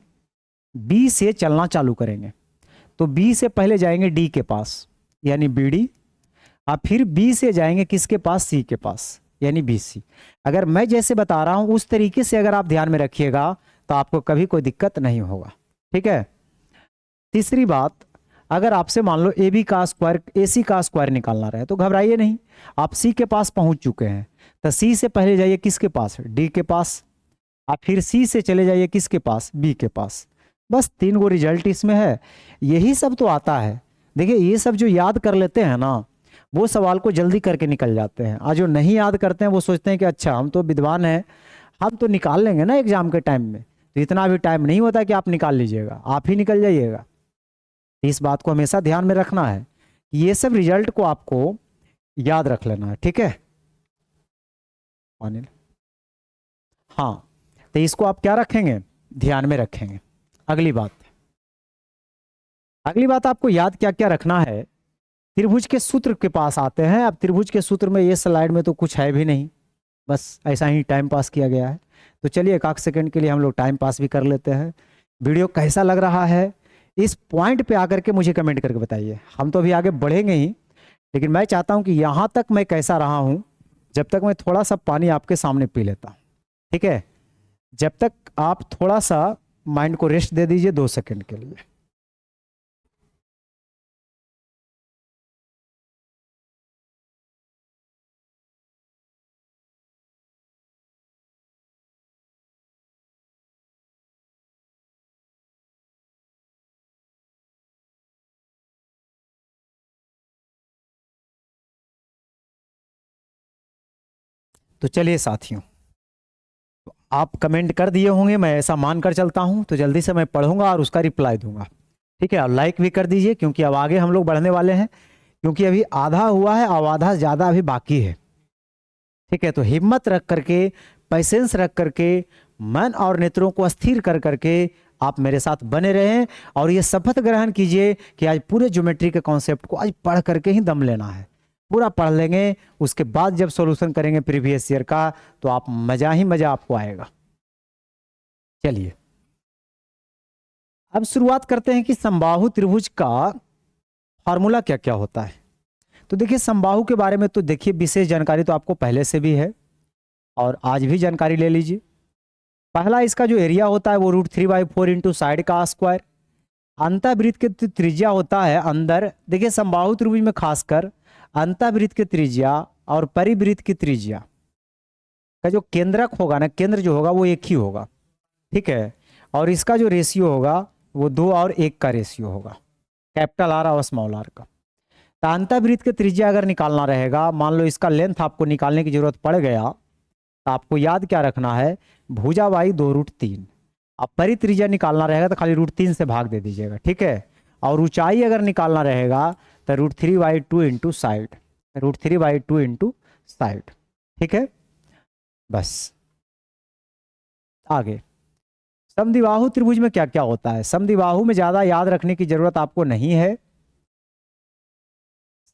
B से चलना चालू करेंगे। तो B से पहले जाएंगे D के पास यानी BD, और फिर B से जाएंगे किसके पास, C के पास यानी BC। अगर मैं जैसे बता रहा हूं उस तरीके से अगर आप ध्यान में रखिएगा तो आपको कभी कोई दिक्कत नहीं होगा। ठीक है। तीसरी बात, अगर आपसे मान लो AB का स्क्वायर AC का स्क्वायर निकालना रहे तो घबराइए नहीं, आप C के पास पहुंच चुके हैं तो C से पहले जाइए किसके पास, D के पास। आप फिर C से चले जाइए किसके पास, B के पास। बस 3 गो रिजल्ट इसमें है। यही सब तो आता है। देखिए ये सब जो याद कर लेते हैं ना वो सवाल को जल्दी करके निकल जाते हैं, और जो नहीं याद करते हैं वो सोचते हैं कि अच्छा हम तो विद्वान हैं, हम तो निकाल लेंगे ना एग्जाम के टाइम में। तो इतना भी टाइम नहीं होता कि आप निकाल लीजिएगा, आप ही निकल जाइएगा। इस बात को हमेशा ध्यान में रखना है कि ये सब रिजल्ट को आपको याद रख लेना है। ठीक है अनिल, हाँ, तो इसको आप क्या रखेंगे, ध्यान में रखेंगे। अगली बात आपको याद क्या क्या रखना है, त्रिभुज के सूत्र के पास आते हैं। अब त्रिभुज के सूत्र में ये स्लाइड में तो कुछ है भी नहीं, बस ऐसा ही टाइम पास किया गया है। तो चलिए एक आध सेकंड के लिए हम लोग टाइम पास भी कर लेते हैं। वीडियो कैसा लग रहा है इस पॉइंट पे आकर के मुझे कमेंट करके बताइए। हम तो अभी आगे बढ़ेंगे ही, लेकिन मैं चाहता हूं कि यहां तक मैं कैसा रहा हूं, जब तक मैं थोड़ा सा पानी आपके सामने पी लेता हूं। ठीक है, जब तक आप थोड़ा सा माइंड को रेस्ट दे दीजिए 2 सेकंड के लिए। तो चलिए साथियों, तो आप कमेंट कर दिए होंगे, मैं ऐसा मान कर चलता हूं, तो जल्दी से मैं पढ़ूंगा और उसका रिप्लाई दूंगा। ठीक है, और लाइक भी कर दीजिए क्योंकि अब आगे हम लोग बढ़ने वाले हैं, क्योंकि अभी आधा हुआ है और आधा ज़्यादा अभी बाकी है। ठीक है, तो हिम्मत रख करके, पैसेंस रख करके, मन और नेत्रों को स्थिर कर करके आप मेरे साथ बने रहें, और ये शपथ ग्रहण कीजिए कि आज पूरे ज्योमेट्री के कॉन्सेप्ट को आज पढ़ करके ही दम लेना है। पूरा पढ़ लेंगे, उसके बाद जब सॉल्यूशन करेंगे प्रीवियस ईयर का तो आप मजा ही मजा आपको आएगा। चलिए अब शुरुआत करते हैं कि समबाहु त्रिभुज का फॉर्मूला क्या क्या होता है। तो देखिए समबाहु के बारे में तो देखिए विशेष जानकारी तो आपको पहले से भी है और आज भी जानकारी ले लीजिए। पहला इसका जो एरिया होता है वो √3/4 इंटू साइड का स्क्वायर। अंतःवृत्त की त्रिज्या होता है अंदर, देखिए समबाहु त्रिभुज में खासकर अंतःवृत्त की त्रिज्या और परिवृत्त की त्रिज्या का जो केंद्रक होगा ना, केंद्र जो होगा वो एक ही होगा। ठीक है, और इसका जो रेशियो होगा वो 2 और 1 का रेशियो होगा, कैपिटल R और स्मॉल r का। तो अंतःवृत्त की त्रिज्या अगर निकालना रहेगा, मान लो इसका लेंथ आपको निकालने की जरूरत पड़ गया, तो आपको याद क्या रखना है, भुजा y 2√3। अब परित्रिज्या निकालना रहेगा तो खाली √3 से भाग दे दीजिएगा। ठीक है, और ऊंचाई अगर निकालना रहेगा तो √3/2 इंटू साइड, √3/2 इंटू साइड। ठीक है, बस आगे समद्विबाहु त्रिभुज में क्या क्या होता है। समद्विबाहु में ज्यादा याद रखने की जरूरत आपको नहीं है।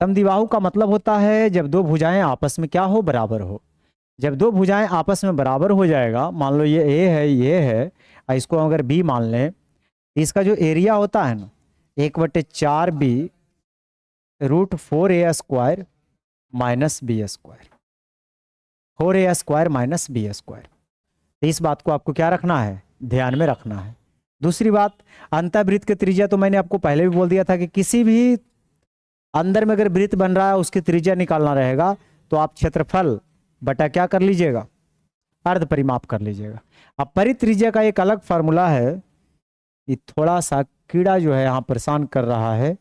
समद्विबाहु का मतलब होता है जब दो भुजाएं आपस में क्या हो, बराबर हो। जब दो भुजाएं आपस में बराबर हो जाएगा, मान लो ये ए है ये है और इसको अगर बी मान लें, इसका जो एरिया होता है ना 1/4b √4a² minus b², 4a² minus b²। इस बात को आपको क्या रखना है, ध्यान में रखना है। दूसरी बात, अंतःवृत्त की त्रिज्या तो मैंने आपको पहले भी बोल दिया था कि किसी भी अंदर में अगर वृत्त बन रहा है उसकी त्रिज्या निकालना रहेगा तो आप क्षेत्रफल बटा क्या कर लीजिएगा, अर्ध परिमाप कर लीजिएगा। अब परित्रिज्या का एक अलग फार्मूला है, ये थोड़ा सा कीड़ा जो है यहाँ परेशान कर रहा है,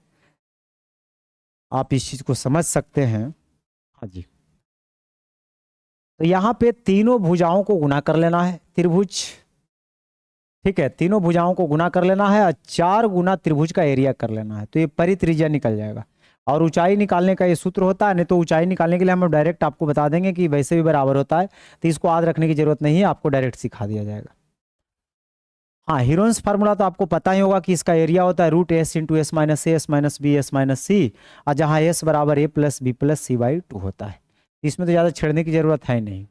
आप इस चीज को समझ सकते हैं। हाँ जी, तो यहाँ पे तीनों भुजाओं को गुना कर लेना है त्रिभुज। ठीक है, तीनों भुजाओं को गुना कर लेना है और 4 गुना त्रिभुज का एरिया कर लेना है, तो ये परित्रिज्या निकल जाएगा। और ऊंचाई निकालने का ये सूत्र होता है, नहीं तो ऊंचाई निकालने के लिए हम डायरेक्ट आपको बता देंगे कि वैसे भी बराबर होता है, तो इसको याद रखने की जरूरत नहीं है, आपको डायरेक्ट सिखा दिया जाएगा। हाँ, हीरोन्स फार्मूला तो आपको पता ही होगा कि इसका एरिया होता है √s into s minus a s minus b s minus c, और जहाँ s बराबर a plus b plus c/2 होता है। इसमें तो ज़्यादा छेड़ने की जरूरत है नहीं।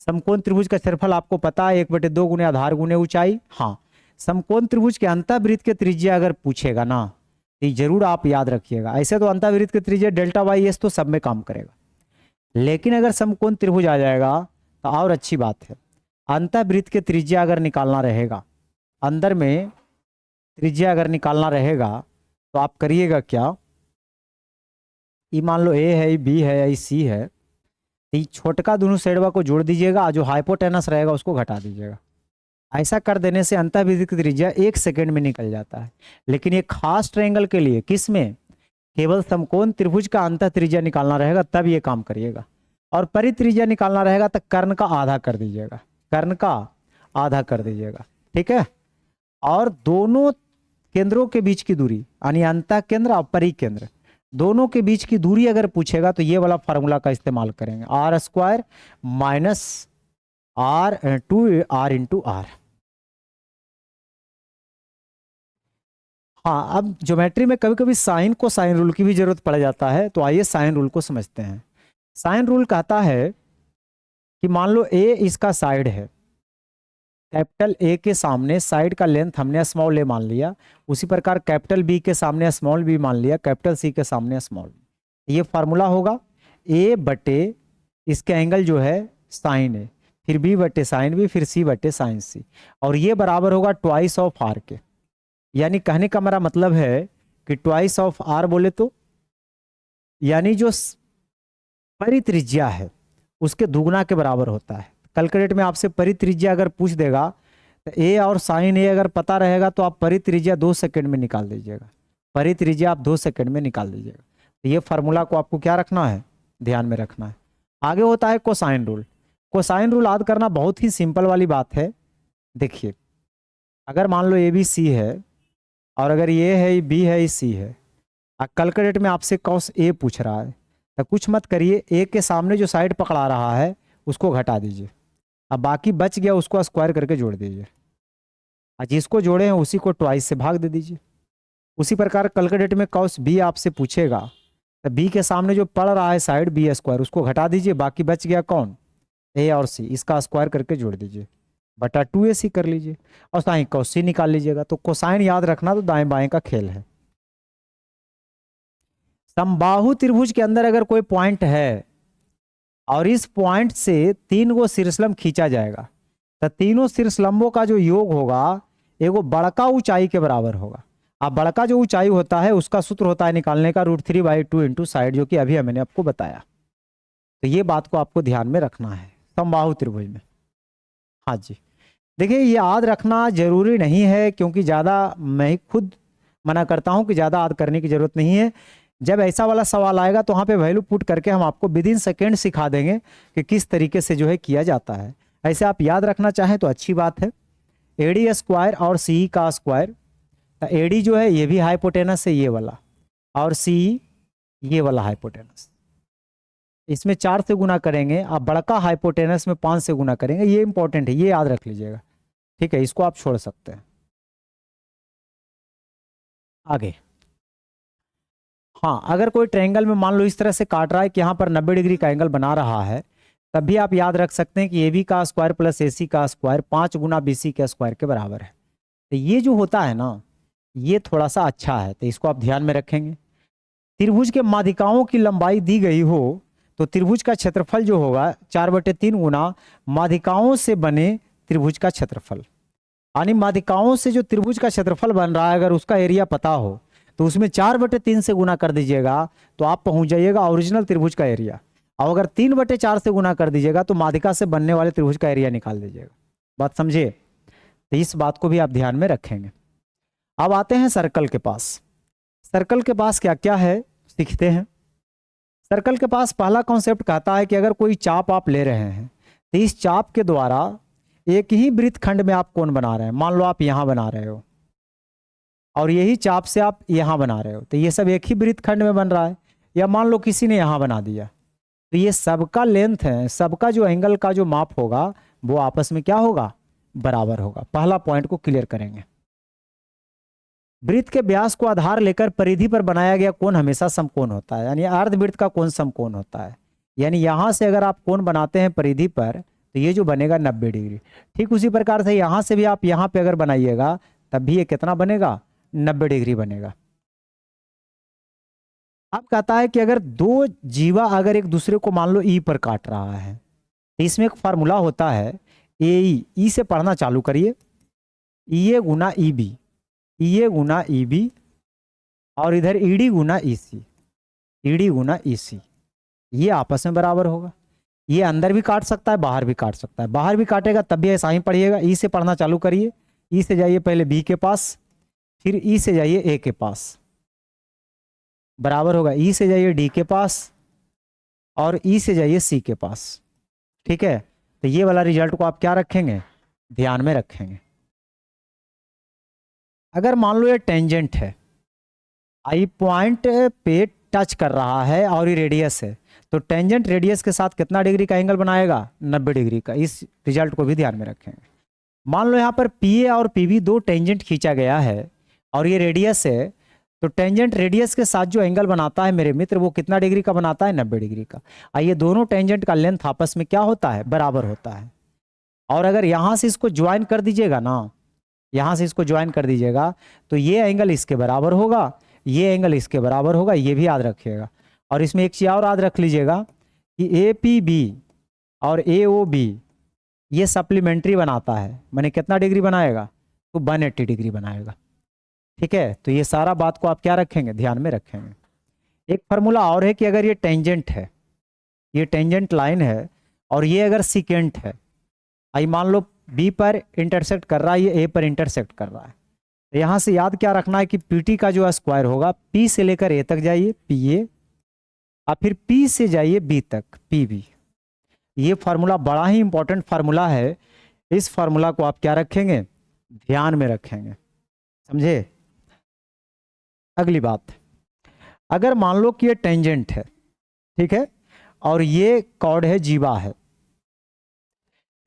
समकोण त्रिभुज का क्षेत्रफल आपको पता है 1/2 गुने आधार गुने ऊंचाई। हाँ, समकोण त्रिभुज के अंतःवृत्त की त्रिज्या अगर पूछेगा ना तो जरूर आप याद रखिएगा। ऐसे तो अंतःवृत्त की त्रिज्या ΔYs तो सब में काम करेगा, लेकिन अगर समकोण त्रिभुज आ जाएगा तो और अच्छी बात है। अंतःवृत्त के त्रिज्या अगर निकालना रहेगा, अंदर में त्रिज्या अगर निकालना रहेगा तो आप करिएगा क्या, ये मान लो ए है, बी है, या सी है, तो ये छोटका दोनों साइडवा को जोड़ दीजिएगा, जो हाइपोटेनस रहेगा उसको घटा दीजिएगा। ऐसा कर देने से अंतःवृत्त की त्रिज्या 1 सेकंड में निकल जाता है। लेकिन ये खास ट्रायंगल के लिए किस में, केवल समकोण त्रिभुज का अंतः त्रिज्या निकालना रहेगा तब ये काम करिएगा। और परित्रिज्या निकालना रहेगा तो कर्ण का आधा कर दीजिएगा, कर्ण का आधा कर दीजिएगा, ठीक है। और दोनों केंद्रों के बीच की दूरी यानी अंतः केंद्र और परिकेंद्र दोनों के बीच की दूरी अगर पूछेगा तो ये वाला फार्मूला का इस्तेमाल करेंगे, R square minus R 2r into R. हाँ, अब ज्योमेट्री में कभी कभी साइन को साइन रूल की भी जरूरत पड़ जाता है, तो आइए साइन रूल को समझते हैं। साइन रूल कहता है कि मान लो ए इसका साइड है, कैपिटल ए के सामने साइड का लेंथ हमने स्मॉल ए मान लिया, उसी प्रकार कैपिटल बी के सामने स्मॉल बी मान लिया, कैपिटल सी के सामने स्मॉल बी। ये फार्मूला होगा ए बटे इसके एंगल जो है साइन ए, फिर बी बटे साइन बी, फिर सी बटे साइन सी, और ये बराबर होगा ट्वाइस ऑफ आर के। यानी कहने का मेरा मतलब है कि ट्वाइस ऑफ आर बोले तो यानी जो परित्रिज्या है उसके दुगुना के बराबर होता है। कैलकुलेट में आपसे परित्रिज्या अगर पूछ देगा तो ए और साइन ए अगर पता रहेगा तो आप परित्रिज्या 2 सेकंड में निकाल दीजिएगा, परित्रिज्या आप 2 सेकंड में निकाल दीजिएगा। तो ये फार्मूला को आपको क्या रखना है, ध्यान में रखना है। आगे होता है कोसाइन रूल। कोसाइन रूल याद करना बहुत ही सिंपल वाली बात है। देखिए, अगर मान लो ए बी सी है और अगर ये है, ये बी है, ये सी है, कैलकुलेट में आपसे कॉस ए पूछ रहा है तो कुछ मत करिए, ए के सामने जो साइड पकड़ा रहा है उसको घटा दीजिए, अब बाकी बच गया उसको स्क्वायर करके जोड़ दीजिए, और जिसको जोड़े हैं उसी को ट्वाइस से भाग दे दीजिए। उसी प्रकार कैलकुलेट में कॉस बी आपसे पूछेगा तो बी के सामने जो पड़ रहा है साइड बी स्क्वायर उसको घटा दीजिए, बाकी बच गया कौन, ए और सी, इसका स्क्वायर करके जोड़ दीजिए, बटा 2ac कर लीजिए और साइन कॉस सी निकाल लीजिएगा। तो कोसाइन याद रखना तो दाएं बाएं का खेल है। समबाहु त्रिभुज के अंदर अगर कोई पॉइंट है और इस पॉइंट से 3 गो शीर्षलंब खींचा जाएगा तो तीनों शीर्षलंबों का जो योग होगा एगो बड़का ऊंचाई के बराबर होगा। अब बड़का जो ऊंचाई होता है उसका सूत्र होता है निकालने का √3/2 इंटू साइड, जो कि अभी मैंने आपको बताया। तो ये बात को आपको ध्यान में रखना है समबाहु त्रिभुज में। हाँ जी, देखिए ये याद रखना जरूरी नहीं है क्योंकि ज़्यादा मैं ही खुद मना करता हूँ कि ज़्यादा याद करने की जरूरत नहीं है। जब ऐसा वाला सवाल आएगा तो वहाँ पे वैल्यू पुट करके हम आपको विदिन सेकेंड सिखा देंगे कि किस तरीके से जो है किया जाता है। ऐसे आप याद रखना चाहें तो अच्छी बात है। AD स्क्वायर और CE का स्क्वायर, तो AD जो है ये भी हाइपोटेनस है ये वाला, और CE ये वाला हाइपोटेनस, इसमें 4 से गुना करेंगे, आप बड़का हाइपोटेनस में 5 से गुना करेंगे। ये इंपॉर्टेंट है, ये याद रख लीजिएगा, ठीक है। इसको आप छोड़ सकते हैं। आगे, हाँ, अगर कोई ट्रायंगल में मान लो इस तरह से काट रहा है कि यहाँ पर 90 डिग्री का एंगल बना रहा है, तब भी आप याद रख सकते हैं कि AB का स्क्वायर प्लस AC का स्क्वायर 5 गुना BC के स्क्वायर के बराबर है। तो ये जो होता है ना, ये थोड़ा सा अच्छा है, तो इसको आप ध्यान में रखेंगे। त्रिभुज के माध्यिकाओं की लंबाई दी गई हो तो त्रिभुज का क्षेत्रफल जो होगा 4/3 गुना माध्यिकाओं से बने त्रिभुज का क्षेत्रफल। यानी माध्यिकाओं से जो त्रिभुज का क्षेत्रफल बन रहा है अगर उसका एरिया पता हो तो उसमें 4/3 से गुना कर दीजिएगा तो आप पहुंच जाइएगा ओरिजिनल त्रिभुज का एरिया, और अगर 3/4 से गुना कर दीजिएगा तो माध्यिका से बनने वाले त्रिभुज का एरिया निकाल दीजिएगा। बात समझिए, तो इस बात को भी आप ध्यान में रखेंगे। अब आते हैं सर्कल के पास। सर्कल के पास क्या क्या है सीखते हैं। सर्कल के पास पहला कॉन्सेप्ट कहता है कि अगर कोई चाप आप ले रहे हैं तो इस चाप के द्वारा एक ही वृत्तखंड में आप कोण बना रहे हैं। मान लो आप यहाँ बना रहे हो और यही चाप से आप यहाँ बना रहे हो, तो ये सब एक ही वृत्तखंड में बन रहा है। या मान लो किसी ने यहाँ बना दिया, तो ये सबका लेंथ है, सबका जो एंगल का जो माप होगा वो आपस में क्या होगा, बराबर होगा। पहला पॉइंट को क्लियर करेंगे। वृत्त के व्यास को आधार लेकर परिधि पर बनाया गया कोण हमेशा समकोण होता है, यानी अर्धवृत्त का कोण समकोण होता है। यानी यहाँ से अगर आप कोण बनाते हैं परिधि पर तो ये जो बनेगा 90 डिग्री। ठीक उसी प्रकार से यहाँ से भी आप यहाँ पे अगर बनाइएगा तब भी ये कितना बनेगा, 90 डिग्री बनेगा। अब कहता है कि अगर दो जीवा अगर एक दूसरे को मान लो ई पर काट रहा है, तो इसमें एक फार्मूला होता है ए ई से पढ़ना चालू करिए, ई ए गुना ई बी, ई ए गुना ई बी, और इधर ईडी गुना ई सी, ईडी गुना ई सी, ये आपस में बराबर होगा। ये अंदर भी काट सकता है, बाहर भी काट सकता है, बाहर भी काटेगा तब भी ऐसा ही पढ़िएगा। ई से पढ़ना चालू करिए, ई से जाइए पहले बी के पास, फिर ई से जाइए ए के पास, बराबर होगा ई से जाइए डी के पास, और ई से जाइए सी के पास। ठीक है, तो ये वाला रिजल्ट को आप क्या रखेंगे, ध्यान में रखेंगे। अगर मान लो ये टेंजेंट है, आई पॉइंट पे टच कर रहा है और ये रेडियस है, तो टेंजेंट रेडियस के साथ कितना डिग्री का एंगल बनाएगा, 90 डिग्री का। इस रिजल्ट को भी ध्यान में रखेंगे। मान लो यहाँ पर पी ए और पी बी दो टेंजेंट खींचा गया है और ये रेडियस है, तो टेंजेंट रेडियस के साथ जो एंगल बनाता है मेरे मित्र, वो कितना डिग्री का बनाता है, 90 डिग्री का। आइए दोनों टेंजेंट का लेंथ आपस में क्या होता है, बराबर होता है। और अगर यहाँ से इसको ज्वाइन कर दीजिएगा ना, यहाँ से इसको ज्वाइन कर दीजिएगा, तो ये एंगल इसके बराबर होगा, ये एंगल इसके बराबर होगा, ये भी याद रखिएगा। और इसमें एक चीज़ और याद रख लीजिएगा कि ए पी बी और ए ओ बी ये सप्लीमेंट्री बनाता है, मैंने कितना डिग्री बनाएगा, तो 180 डिग्री बनाएगा। ठीक है, तो ये सारा बात को आप क्या रखेंगे, ध्यान में रखेंगे। एक फार्मूला और है कि अगर ये टेंजेंट है, ये टेंजेंट लाइन है, और ये अगर सिकेंट है, आई मान लो बी पर इंटरसेक्ट कर रहा है, ये ए पर इंटरसेक्ट कर रहा है, तो यहाँ से याद क्या रखना है कि पी टी का जो स्क्वायर होगा, पी से लेकर ए तक जाइए पी ए, और फिर पी से जाइए बी तक पी बी। ये फार्मूला बड़ा ही इंपॉर्टेंट फार्मूला है, इस फार्मूला को आप क्या रखेंगे, ध्यान में रखेंगे, समझे। अगली बात, अगर मान लो कि ये टेंजेंट है, ठीक है, और ये कॉर्ड है, जीवा है,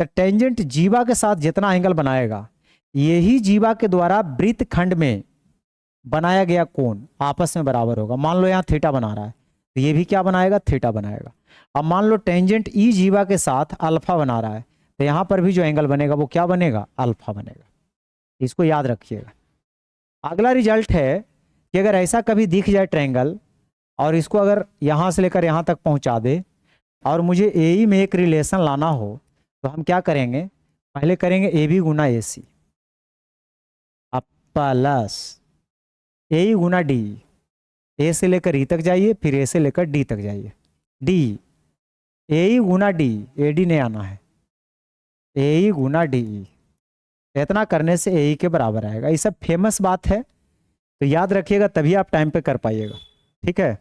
तो टेंजेंट जीवा के साथ जितना एंगल बनाएगा, यही जीवा के द्वारा वृत्त खंड में बनाया गया कोण आपस में बराबर होगा। मान लो यहाँ थीटा बना रहा है, तो ये भी क्या बनाएगा, थीटा बनाएगा। अब मान लो टेंजेंट ई जीवा के साथ अल्फा बना रहा है, तो यहाँ पर भी जो एंगल बनेगा वो क्या बनेगा, अल्फा बनेगा। इसको याद रखिएगा। अगला रिजल्ट है कि अगर ऐसा कभी दिख जाए ट्रायंगल, और इसको अगर यहाँ से लेकर यहाँ तक पहुँचा दे, और मुझे ए ई में एक रिलेशन लाना हो, तो हम क्या करेंगे, पहले करेंगे ए बी गुना ए सी, अब प्लस ए ई गुना डी, ए से लेकर ई तक जाइए, फिर ए से लेकर डी तक जाइए, D A E Guna D, A D नहीं आना है, ए ई गुना डी, इतना करने से ए ई के बराबर आएगा। ये सब फेमस बात है, तो याद रखिएगा, तभी आप टाइम पे कर पाइएगा। ठीक है,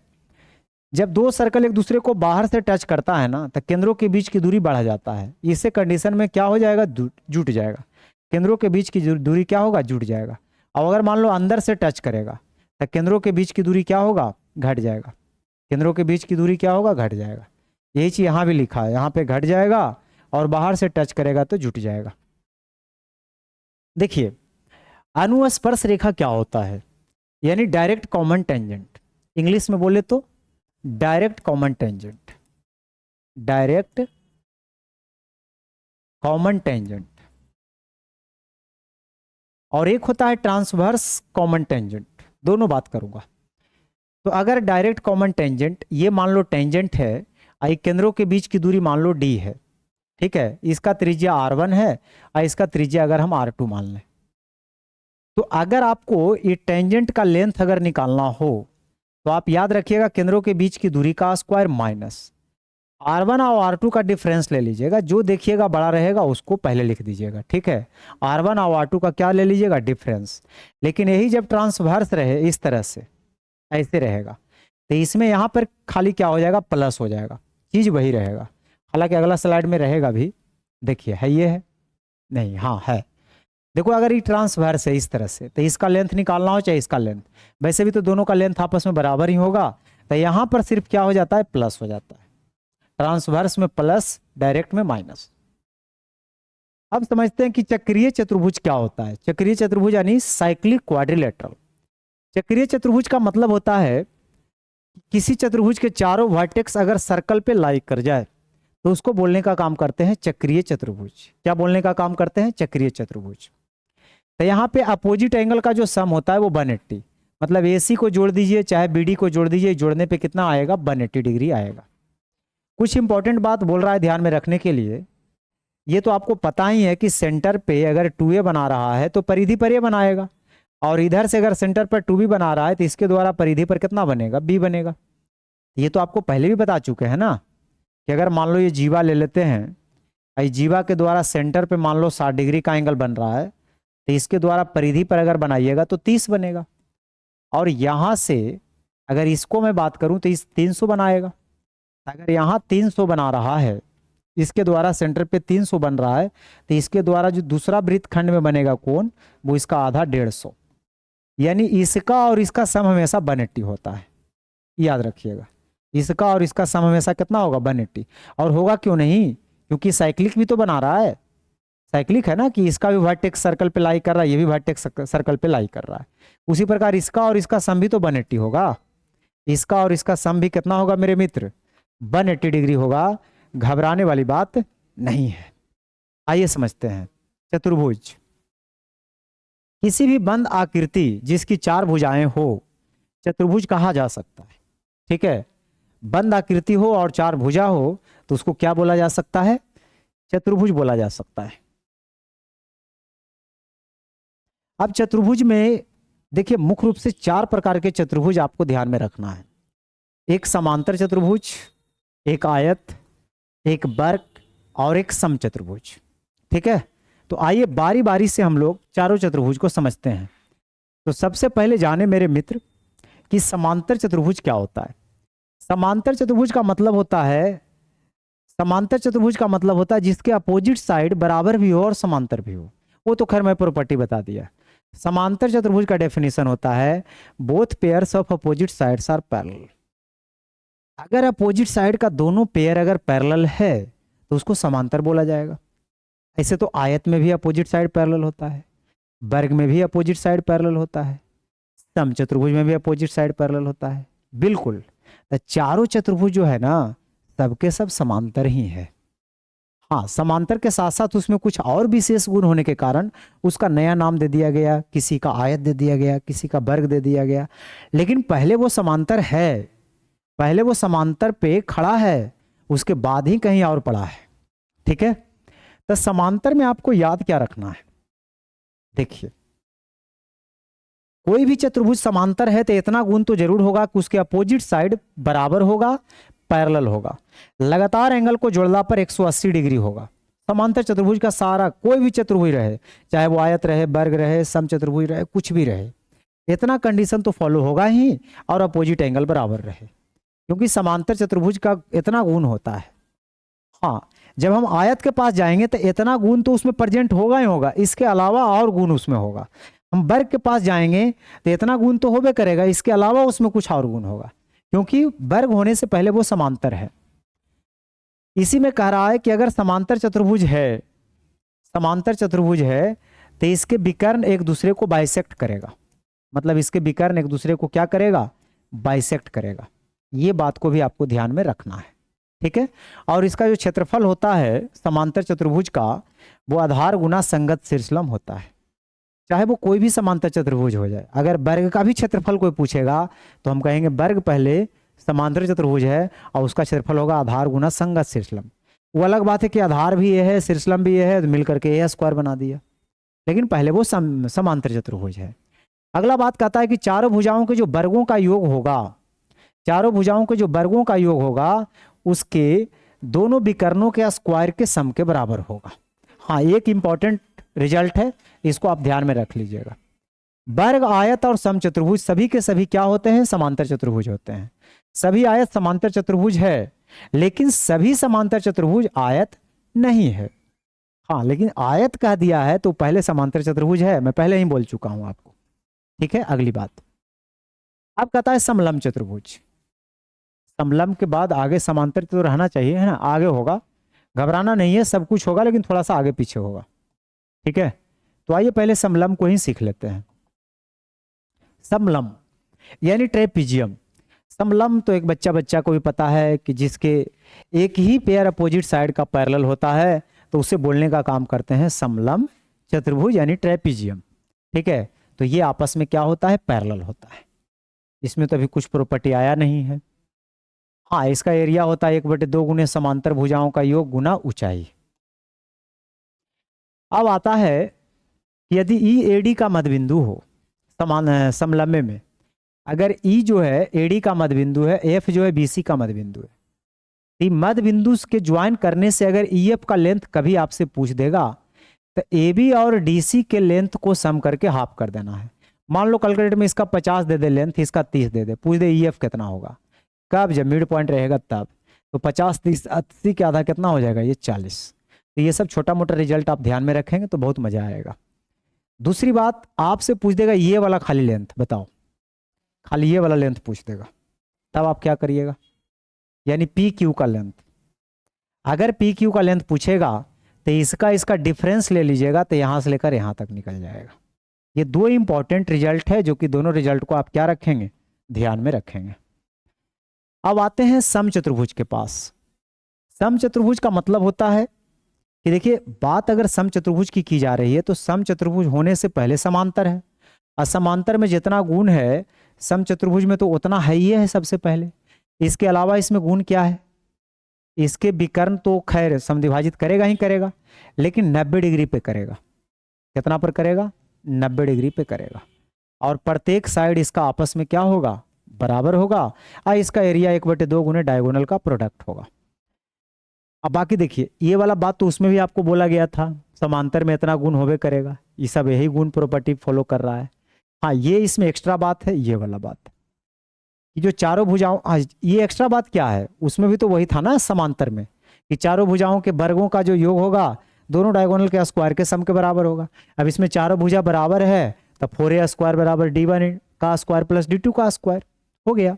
जब दो सर्कल एक दूसरे को बाहर से टच करता है ना, तो केंद्रों के बीच की दूरी बढ़ जाता है। इससे कंडीशन में क्या हो जाएगा, जुट जाएगा, केंद्रों के बीच की दूरी क्या होगा, जुट जाएगा। और अगर मान लो अंदर से टच करेगा, तो केंद्रों के बीच की दूरी क्या होगा, घट जाएगा, केंद्रों के बीच की दूरी क्या होगा, घट जाएगा। यही चीज यहाँ भी लिखा है, यहाँ पे घट जाएगा, और बाहर से टच करेगा तो जुट जाएगा। देखिए, अनुस्पर्श रेखा क्या होता है, यानी डायरेक्ट कॉमन टेंजेंट, इंग्लिश में बोले तो direct common tangent, direct common tangent, और एक होता है ट्रांसवर्स कॉमन टेंजेंट, दोनों बात करूंगा। तो अगर डायरेक्ट कॉमन टेंजेंट, ये मान लो टेंजेंट है, आई केंद्रों के बीच की दूरी मान लो डी है, ठीक है, इसका त्रिज्या r1 है, और इसका त्रिज्या अगर हम r2 मान लें, तो अगर आपको ये टेंजेंट का लेंथ अगर निकालना हो, तो आप याद रखिएगा केंद्रों के बीच की दूरी का स्क्वायर माइनस r1 और r2 का डिफरेंस ले लीजिएगा, जो देखिएगा बड़ा रहेगा उसको पहले लिख दीजिएगा। ठीक है, r1 और r2 का क्या ले लीजिएगा, डिफरेंस। लेकिन यही जब ट्रांसवर्स रहे इस तरह से, ऐसे रहेगा, तो इसमें यहाँ पर खाली क्या हो जाएगा, प्लस हो जाएगा, चीज वही रहेगा। हालांकि अगला स्लाइड में रहेगा भी, देखिए है, ये है नहीं, हाँ है। देखो, अगर ये ट्रांसवर्स है इस तरह से, तो इसका लेंथ निकालना हो चाहे इसका लेंथ, वैसे भी तो दोनों का लेंथ आपस में बराबर ही होगा, तो यहाँ पर सिर्फ क्या हो जाता है, प्लस हो जाता है, ट्रांसवर्स में प्लस, डायरेक्ट में माइनस। अब समझते हैं कि चक्रीय चतुर्भुज क्या होता है। चक्रीय चतुर्भुज यानी साइक्लिक क्वाड्रिलेटरल। चक्रीय चतुर्भुज का मतलब होता है किसी चतुर्भुज के चारों वर्टेक्स अगर सर्कल पे लाई कर जाए, तो उसको बोलने का काम करते हैं चक्रीय चतुर्भुज। क्या बोलने का काम करते हैं, चक्रीय चतुर्भुज। तो यहाँ पे अपोजिट एंगल का जो सम होता है वो 180, मतलब AC को जोड़ दीजिए चाहे BD को जोड़ दीजिए, जोड़ने पे कितना आएगा, 180 डिग्री आएगा। कुछ इंपॉर्टेंट बात बोल रहा है ध्यान में रखने के लिए। ये तो आपको पता ही है कि सेंटर पे अगर 2A बना रहा है तो परिधि पर A बनाएगा, और इधर से अगर सेंटर पर 2B बना रहा है तो इसके द्वारा परिधि पर कितना बनेगा, B बनेगा। ये तो आपको पहले भी बता चुके हैं ना कि अगर मान लो ये जीवा ले लेते हैं, इस जीवा के द्वारा सेंटर पे मान लो 60 डिग्री का एंगल बन रहा है, तो इसके द्वारा परिधि पर अगर बनाइएगा तो 30 बनेगा। और यहां से अगर इसको मैं बात करूं तो इस 300 बनाएगा। अगर यहाँ 300 बना रहा है, इसके द्वारा सेंटर पे 300 बन रहा है, तो इसके द्वारा जो दूसरा वृत्तखंड में बनेगा कोण, वो इसका आधा 150। यानी इसका और इसका सम हमेशा 180 होता है, याद रखिएगा। इसका और इसका सम हमेशा कितना होगा, 180। और होगा क्यों नहीं, क्योंकि साइक्लिक भी तो बना रहा है। साइक्लिक है ना, कि इसका भी वर्टेक्स सर्कल पे लाई कर रहा है, ये भी वर्टेक्स सर्कल पे लाई कर रहा है। उसी प्रकार इसका और इसका सम भी तो 180 होगा। इसका और इसका सम भी कितना होगा मेरे मित्र, 180 डिग्री होगा। घबराने वाली बात नहीं है। आइए समझते हैं। चतुर्भुज, किसी भी बंद आकृति जिसकी 4 भुजाएं हो चतुर्भुज कहा जा सकता है। ठीक है, बंद आकृति हो और 4 भुजा हो तो उसको क्या बोला जा सकता है, चतुर्भुज बोला जा सकता है। अब चतुर्भुज में देखिए मुख्य रूप से 4 प्रकार के चतुर्भुज आपको ध्यान में रखना है। एक समांतर चतुर्भुज, एक आयत, एक वर्ग और एक समचतुर्भुज। ठीक है, तो आइए बारी बारी से हम लोग चारों चतुर्भुज को समझते हैं। तो सबसे पहले जाने मेरे मित्र कि समांतर चतुर्भुज क्या होता है। समांतर चतुर्भुज का मतलब होता है, समांतर चतुर्भुज का मतलब होता है जिसके अपोजिट साइड बराबर भी हो और समांतर भी हो। वो तो खैर मैं प्रॉपर्टी बता दिया। समांतर चतुर्भुज का डेफिनेशन होता है both pairs of opposite sides are parallel. अगर अपोजिट साइड का दोनों पेयर अगर पैरेलल है तो उसको समांतर बोला जाएगा। ऐसे तो आयत में भी अपोजिट साइड पैरेलल होता है, वर्ग में भी अपोजिट साइड पैरेलल होता है, समचतुर्भुज में भी अपोजिट साइड पैरेलल होता है। बिल्कुल, तो चारों चतुर्भुज जो है ना सबके सब समांतर ही है। हाँ, समांतर के साथ साथ उसमें कुछ और विशेष गुण होने के कारण उसका नया नाम दे दिया गया, किसी का आयत दे दिया गया, किसी का वर्ग दे दिया गया। लेकिन पहले वो समांतर है, पहले वो समांतर पे खड़ा है, उसके बाद ही कहीं और पड़ा है। ठीक है, तो समांतर में आपको याद क्या रखना है, देखिए कोई भी चतुर्भुज समांतर है तो इतना गुण तो जरूर होगा कि उसके अपोजिट साइड बराबर होगा, पैरेलल होगा, लगातार एंगल को जोड़ना पर 180 डिग्री होगा। समांतर चतुर्भुज का सारा कोई भी चतुर्भुज रहे, चाहे वो आयत रहे, वर्ग रहे, समचतुर्भुज रहे, कुछ भी रहे, इतना कंडीशन तो फॉलो होगा ही, और अपोजिट एंगल बराबर रहे, क्योंकि समांतर चतुर्भुज का इतना गुण होता है। हाँ, जब हम आयत के पास जाएंगे तो इतना गुण तो उसमें प्रेजेंट होगा ही होगा, इसके अलावा और गुण उसमें होगा। हम वर्ग के पास जाएंगे तो इतना गुण तो होबे करेगा, इसके अलावा उसमें कुछ और गुण होगा, क्योंकि वर्ग होने से पहले वो समांतर है। इसी में कह रहा है कि अगर समांतर चतुर्भुज है, समांतर चतुर्भुज है तो इसके विकर्ण एक दूसरे को बाइसेक्ट करेगा। मतलब इसके विकर्ण एक दूसरे को क्या करेगा, बाइसेक्ट करेगा। ये बात को भी आपको ध्यान में रखना है। ठीक है, और इसका जो क्षेत्रफल होता है समांतर चतुर्भुज का, वो आधार गुना संगत शीर्षलम होता है। चाहे वो कोई भी समांतर चतुर्भुज हो जाए, अगर वर्ग का भी क्षेत्रफल कोई पूछेगा तो हम कहेंगे वर्ग पहले समांतर चतुर्भुज है और उसका क्षेत्रफल होगा आधार गुना संगत शीर्षलम। वो अलग बात है कि आधार भी ये है, शीर्षलम भी ये है, तो मिलकर के ए स्क्वायर बना दिया, लेकिन पहले वो समांतर चतुर्भुज है। अगला बात कहता है कि चारों भुजाओं के जो वर्गों का योग होगा, चारों भुजाओं के जो वर्गों का योग होगा उसके दोनों विकर्णों के स्क्वायर के सम के बराबर होगा। हाँ, एक इंपॉर्टेंट रिजल्ट है, इसको आप ध्यान में रख लीजिएगा। वर्ग, आयत और समचतुर्भुज सभी के सभी क्या होते हैं, समांतर चतुर्भुज होते हैं। सभी आयत समांतर चतुर्भुज है, लेकिन सभी समांतर चतुर्भुज आयत नहीं है। हाँ, लेकिन आयत कह दिया है तो पहले समांतर चतुर्भुज है, मैं पहले ही बोल चुका हूं आपको। ठीक है, अगली बात अब कहता है समलंब चतुर्भुज। समलंब के बाद आगे समांतर तो रहना चाहिए, है ना, आगे होगा, घबराना नहीं है, सब कुछ होगा लेकिन थोड़ा सा आगे पीछे होगा। ठीक है, तो आइए पहले समलंब को ही सीख लेते हैं। समलंब यानी ट्रेपीजियम। समलंब तो एक बच्चा को भी पता है कि जिसके एक ही पेयर अपोजिट साइड का पैरेलल होता है तो उसे बोलने का काम करते हैं समलंब चतुर्भुज यानी ट्रेपीजियम। ठीक है, तो ये आपस में क्या होता है, पैरेलल होता है। इसमें तो अभी कुछ प्रॉपर्टी आया नहीं है। हाँ, इसका एरिया होता है 1/2 गुने समांतर भुजाओं का योग गुना ऊंचाई। अब आता है कि यदि ई एडी का मध्यबिंदु हो समान समलम्ब में, अगर ई जो है एडी का मध्यबिंदु है, एफ जो है बीसी का मध्यबिंदु है, तो मध्य बिंदु के ज्वाइन करने से अगर ई एफ का लेंथ कभी आपसे पूछ देगा तो ए बी और डी सी के लेंथ को सम करके हाफ कर देना है। मान लो कैलकुलेटर में इसका 50 दे दे लेंथ, इसका 30 दे दे, पूछ दे ई एफ कितना होगा, कब जब मिड पॉइंट रहेगा तब, तो 50 30 80 के आधा कितना हो जाएगा, ये 40। तो ये सब छोटा मोटा रिजल्ट आप ध्यान में रखेंगे तो बहुत मजा आएगा। दूसरी बात, आपसे पूछ देगा ये वाला खाली लेंथ बताओ, खाली ये वाला लेंथ पूछ देगा, तब आप क्या करिएगा, यानी पी क्यू का लेंथ। अगर पी क्यू का लेंथ पूछेगा तो इसका डिफरेंस ले लीजिएगा, तो यहां से लेकर यहां तक निकल जाएगा। ये दो इंपॉर्टेंट रिजल्ट है जो कि दोनों रिजल्ट को आप क्या रखेंगे, ध्यान में रखेंगे। अब आते हैं समचतुर्भुज के पास। समचतुर्भुज का मतलब होता है कि देखिए, बात अगर समचतुर्भुज की जा रही है तो समचतुर्भुज होने से पहले समांतर है, और समांतर में जितना गुण है समचतुर्भुज में तो उतना है ही है सबसे पहले। इसके अलावा इसमें गुण क्या है, इसके विकर्ण तो खैर समद्विभाजित करेगा ही करेगा, लेकिन 90 डिग्री पे करेगा। कितना पर करेगा, 90 डिग्री पे करेगा, और प्रत्येक साइड इसका आपस में क्या होगा, बराबर होगा, और इसका एरिया 1/2 गुने डायगोनल का प्रोडक्ट होगा। अब बाकी देखिए, ये वाला बात तो उसमें भी आपको बोला गया था, समांतर में इतना गुण होवे करेगा, ये सब यही गुण प्रॉपर्टी फॉलो कर रहा है। हाँ, ये इसमें एक्स्ट्रा बात है, ये वाला बात कि जो चारों भुजाओं, ये एक्स्ट्रा बात क्या है, उसमें भी तो वही था ना समांतर में, कि चारों भुजाओं के वर्गों का जो योग होगा दोनों डायगोनल के स्क्वायर के सम के बराबर होगा। अब इसमें चारों भुजा बराबर है तो 4a स्क्वायर बराबर d1 का स्क्वायर प्लस d2 का स्क्वायर हो गया।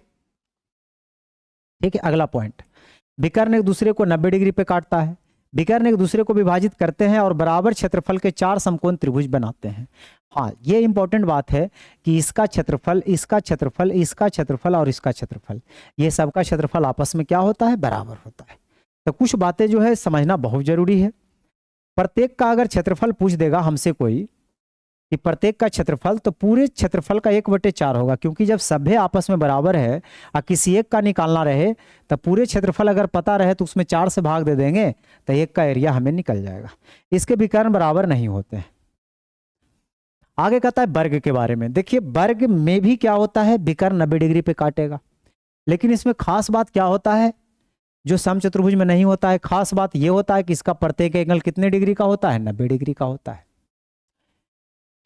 ठीक है, अगला पॉइंट, विकर्ण एक दूसरे को 90 डिग्री पे काटता है, विकर्ण एक दूसरे को विभाजित करते हैं और बराबर क्षेत्रफल के 4 समकोण त्रिभुज बनाते हैं। हाँ, ये इंपॉर्टेंट बात है कि इसका क्षेत्रफल, इसका क्षेत्रफल, इसका क्षेत्रफल और इसका क्षेत्रफल, ये सबका क्षेत्रफल आपस में क्या होता है, बराबर होता है। तो कुछ बातें जो है समझना बहुत जरूरी है। प्रत्येक का अगर क्षेत्रफल पूछ देगा हमसे कोई कि प्रत्येक का क्षेत्रफल, तो पूरे क्षेत्रफल का 1/4 होगा, क्योंकि जब सभे आपस में बराबर है और किसी एक का निकालना रहे तो पूरे क्षेत्रफल अगर पता रहे तो उसमें 4 से भाग दे देंगे तो एक का एरिया हमें निकल जाएगा। इसके विकर्ण बराबर नहीं होते हैं। आगे कहता है वर्ग के बारे में। देखिए, वर्ग में भी क्या होता है, विकर्ण 90 डिग्री पे काटेगा, लेकिन इसमें खास बात क्या होता है जो समचतुर्भुज में नहीं होता है, खास बात यह होता है कि इसका प्रत्येक एंगल कितने डिग्री का होता है, 90 डिग्री का होता है।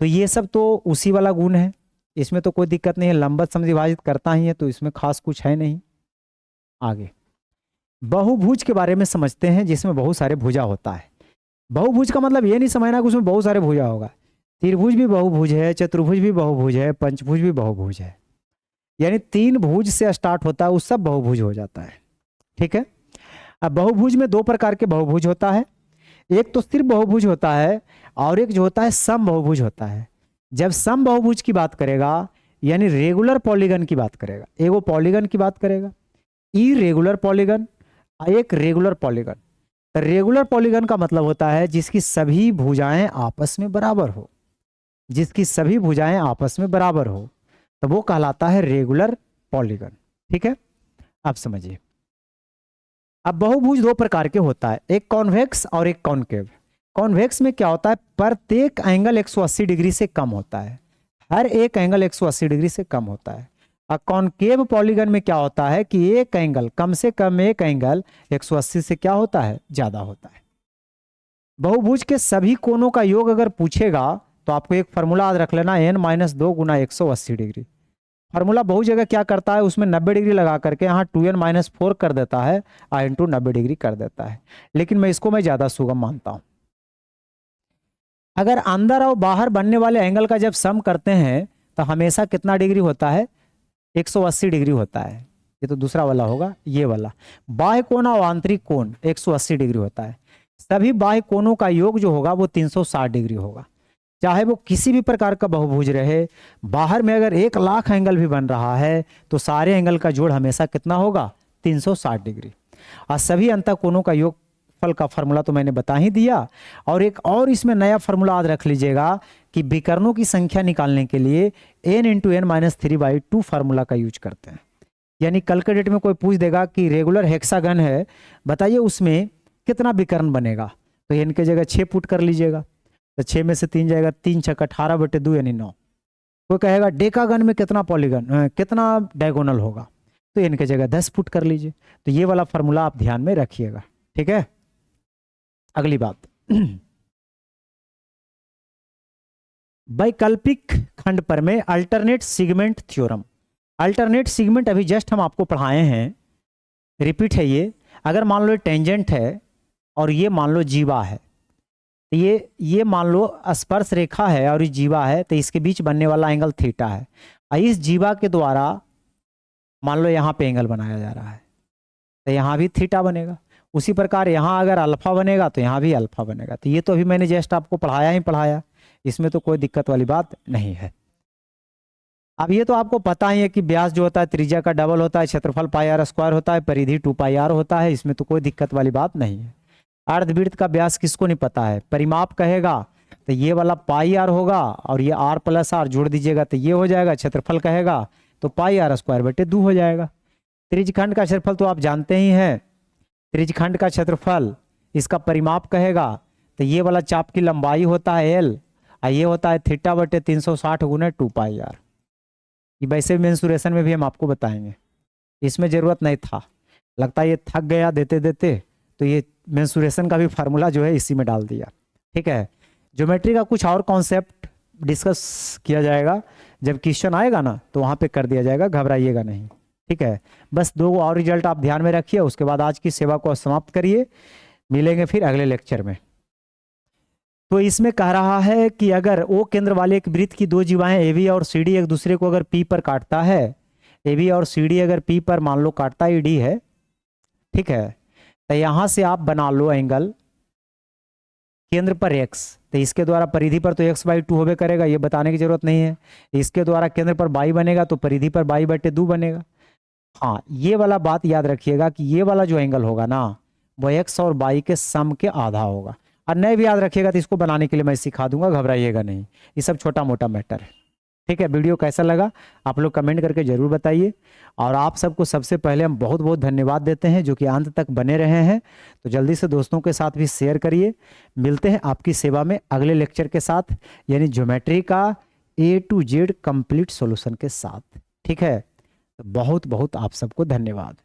तो ये सब तो उसी वाला गुण है, इसमें तो कोई दिक्कत नहीं है, लंबवत समद्विभाजित करता ही है, तो इसमें खास कुछ है नहीं। आगे बहुभुज के बारे में समझते हैं, जिसमें बहुत सारे भुजा होता है। बहुभुज का मतलब ये नहीं समझना कि उसमें बहुत सारे भुजा होगा, त्रिभुज भी बहुभुज है, चतुर्भुज भी बहुभुज है, पंचभुज भी बहुभुज है, यानी 3 भुज से स्टार्ट होता है वो सब बहुभुज हो जाता है। ठीक है, अब बहुभुज में 2 प्रकार के बहुभुज होता है, एक तो सिर्फ बहुभुज होता है और एक जो होता है सम बहुभुज होता है। जब सम बहुभुज की बात करेगा यानी रेगुलर पॉलीगन की बात करेगा, एगो पॉलीगन की बात करेगा, इरेगुलर पॉलीगन, एक रेगुलर पॉलीगन। रेगुलर पॉलीगन का मतलब होता है जिसकी सभी भुजाएं आपस में बराबर हो, जिसकी सभी भुजाएं आपस में बराबर हो, तो वो कहलाता है रेगुलर पॉलीगन। ठीक है, आप समझिए। अब बहुभुज 2 प्रकार के होता है, एक कॉन्वेक्स और एक कॉनकेव। कॉन्वेक्स में क्या होता है, प्रत्येक एंगल 180 डिग्री से कम होता है, हर एक एंगल 180 डिग्री से कम होता है। और कॉनकेव पॉलीगन में क्या होता है कि एक एंगल, कम से कम एक एंगल 180 से क्या होता है, ज्यादा होता है। बहुभुज के सभी कोणों का योग अगर पूछेगा तो आपको एक फॉर्मूला याद रख लेना, n-2 गुना 180 डिग्री। फार्मूला बहुत जगह क्या करता है, उसमें 90 डिग्री लगा करके यहाँ 2n-4 कर देता है और इंटू 90 डिग्री कर देता है, लेकिन मैं ज्यादा सुगम मानता हूं। अगर अंदर और बाहर बनने वाले एंगल का जब सम करते हैं तो हमेशा कितना डिग्री होता है, 180 डिग्री होता है। ये तो दूसरा वाला होगा, ये वाला बाह्य कोण और आंतरिक कोण 180 डिग्री होता है। सभी बाह्य कोणों का योग जो होगा वो 360 डिग्री होगा, चाहे वो किसी भी प्रकार का बहुभुज रहे। बाहर में अगर 1,00,000 एंगल भी बन रहा है तो सारे एंगल का जोड़ हमेशा कितना होगा, 360 डिग्री। और सभी अंतःकोणों का योगफल का फॉर्मूला तो मैंने बता ही दिया। और एक और इसमें नया फॉर्मूला याद रख लीजिएगा कि विकर्णों की संख्या निकालने के लिए n into N minus 3/2 formula का यूज करते हैं। यानी कल के डेट में कोई पूछ देगा कि रेगुलर हेक्सागन है, बताइए उसमें कितना विकर्ण बनेगा, तो n के जगह 6 पुट कर लीजिएगा, तो 6 में से 3 जाएगा, 3 छक 18/2 यानी 9। कोई कहेगा डेकागन में कितना पॉलीगन कितना डायगोनल होगा, तो n के जगह 10 पुट कर लीजिए। तो ये वाला फार्मूला आप ध्यान में रखिएगा, ठीक है। अगली बात वैकल्पिक खंड पर में alternate segment theorem. Alternate segment अभी जस्ट हम आपको पढ़ाए हैं, रिपीट है ये। अगर मान लो टेंजेंट है और ये मान लो जीवा है, तो ये मान लो स्पर्श रेखा है और ये जीवा है, तो इसके बीच बनने वाला एंगल थीटा है, और इस जीवा के द्वारा मान लो यहाँ पे एंगल बनाया जा रहा है, तो यहाँ भी थीटा बनेगा। उसी प्रकार यहाँ अगर अल्फा बनेगा तो यहाँ भी अल्फा बनेगा। तो ये तो अभी मैंने जस्ट आपको पढ़ाया ही पढ़ाया, इसमें तो कोई दिक्कत वाली बात नहीं है। अब ये तो आपको पता ही है कि व्यास जो होता है त्रिज्या का डबल होता है, क्षेत्रफल πr² होता है, परिधि 2πr होता है, इसमें तो कोई दिक्कत वाली बात नहीं है। अर्धवृत्त का व्यास किसको नहीं पता है, परिमाप कहेगा तो ये वाला πr होगा और ये r + r जोड़ दीजिएगा तो ये हो जाएगा। क्षेत्रफल कहेगा तो πr²/2 हो जाएगा। त्रिज्यखंड का क्षेत्रफल तो आप जानते ही हैं, त्रिज्यखंड का क्षेत्रफल इसका परिमाप कहेगा तो ये वाला चाप की लंबाई होता है l, और ये होता है θ/360 × 2πr। ये वैसे मेंसुरेशन में भी हम आपको बताएंगे, इसमें जरूरत नहीं था, लगता है ये थक गया देते देते, तो ये मेंसुरेशन का भी फार्मूला जो है इसी में डाल दिया, ठीक है। ज्योमेट्री का कुछ और कॉन्सेप्ट डिस्कस किया जाएगा, जब क्वेश्चन आएगा ना तो वहाँ पे कर दिया जाएगा, घबराइएगा नहीं, ठीक है। बस 2 और रिजल्ट आप ध्यान में रखिए, उसके बाद आज की सेवा को समाप्त करिए, मिलेंगे फिर अगले लेक्चर में। तो इसमें कह रहा है कि अगर ओ केंद्र वाले एक वृत्त की 2 जीवाएं AB और CD एक दूसरे को अगर P पर काटता है, AB और CD अगर P पर मान लो काटता है, D है, ठीक है, तो यहां से आप बना लो एंगल केंद्र पर x, तो इसके द्वारा परिधि पर तो x/2 होबे करेगा, ये बताने की जरूरत नहीं है। इसके द्वारा केंद्र पर y बनेगा तो परिधि पर y/2 बनेगा। हाँ, ये वाला बात याद रखिएगा कि ये वाला जो एंगल होगा ना वो x और y के सम के आधा होगा। और नहीं भी याद रखिएगा तो इसको बनाने के लिए मैं सिखा दूंगा, घबराइएगा नहीं, ये सब छोटा मोटा मैटर है, ठीक है। वीडियो कैसा लगा आप लोग कमेंट करके जरूर बताइए, और आप सबको सबसे पहले हम बहुत बहुत धन्यवाद देते हैं जो कि अंत तक बने रहे हैं। तो जल्दी से दोस्तों के साथ भी शेयर करिए। मिलते हैं आपकी सेवा में अगले लेक्चर के साथ, यानी ज्योमेट्री का A to Z complete solution के साथ, ठीक है। तो बहुत बहुत आप सबको धन्यवाद।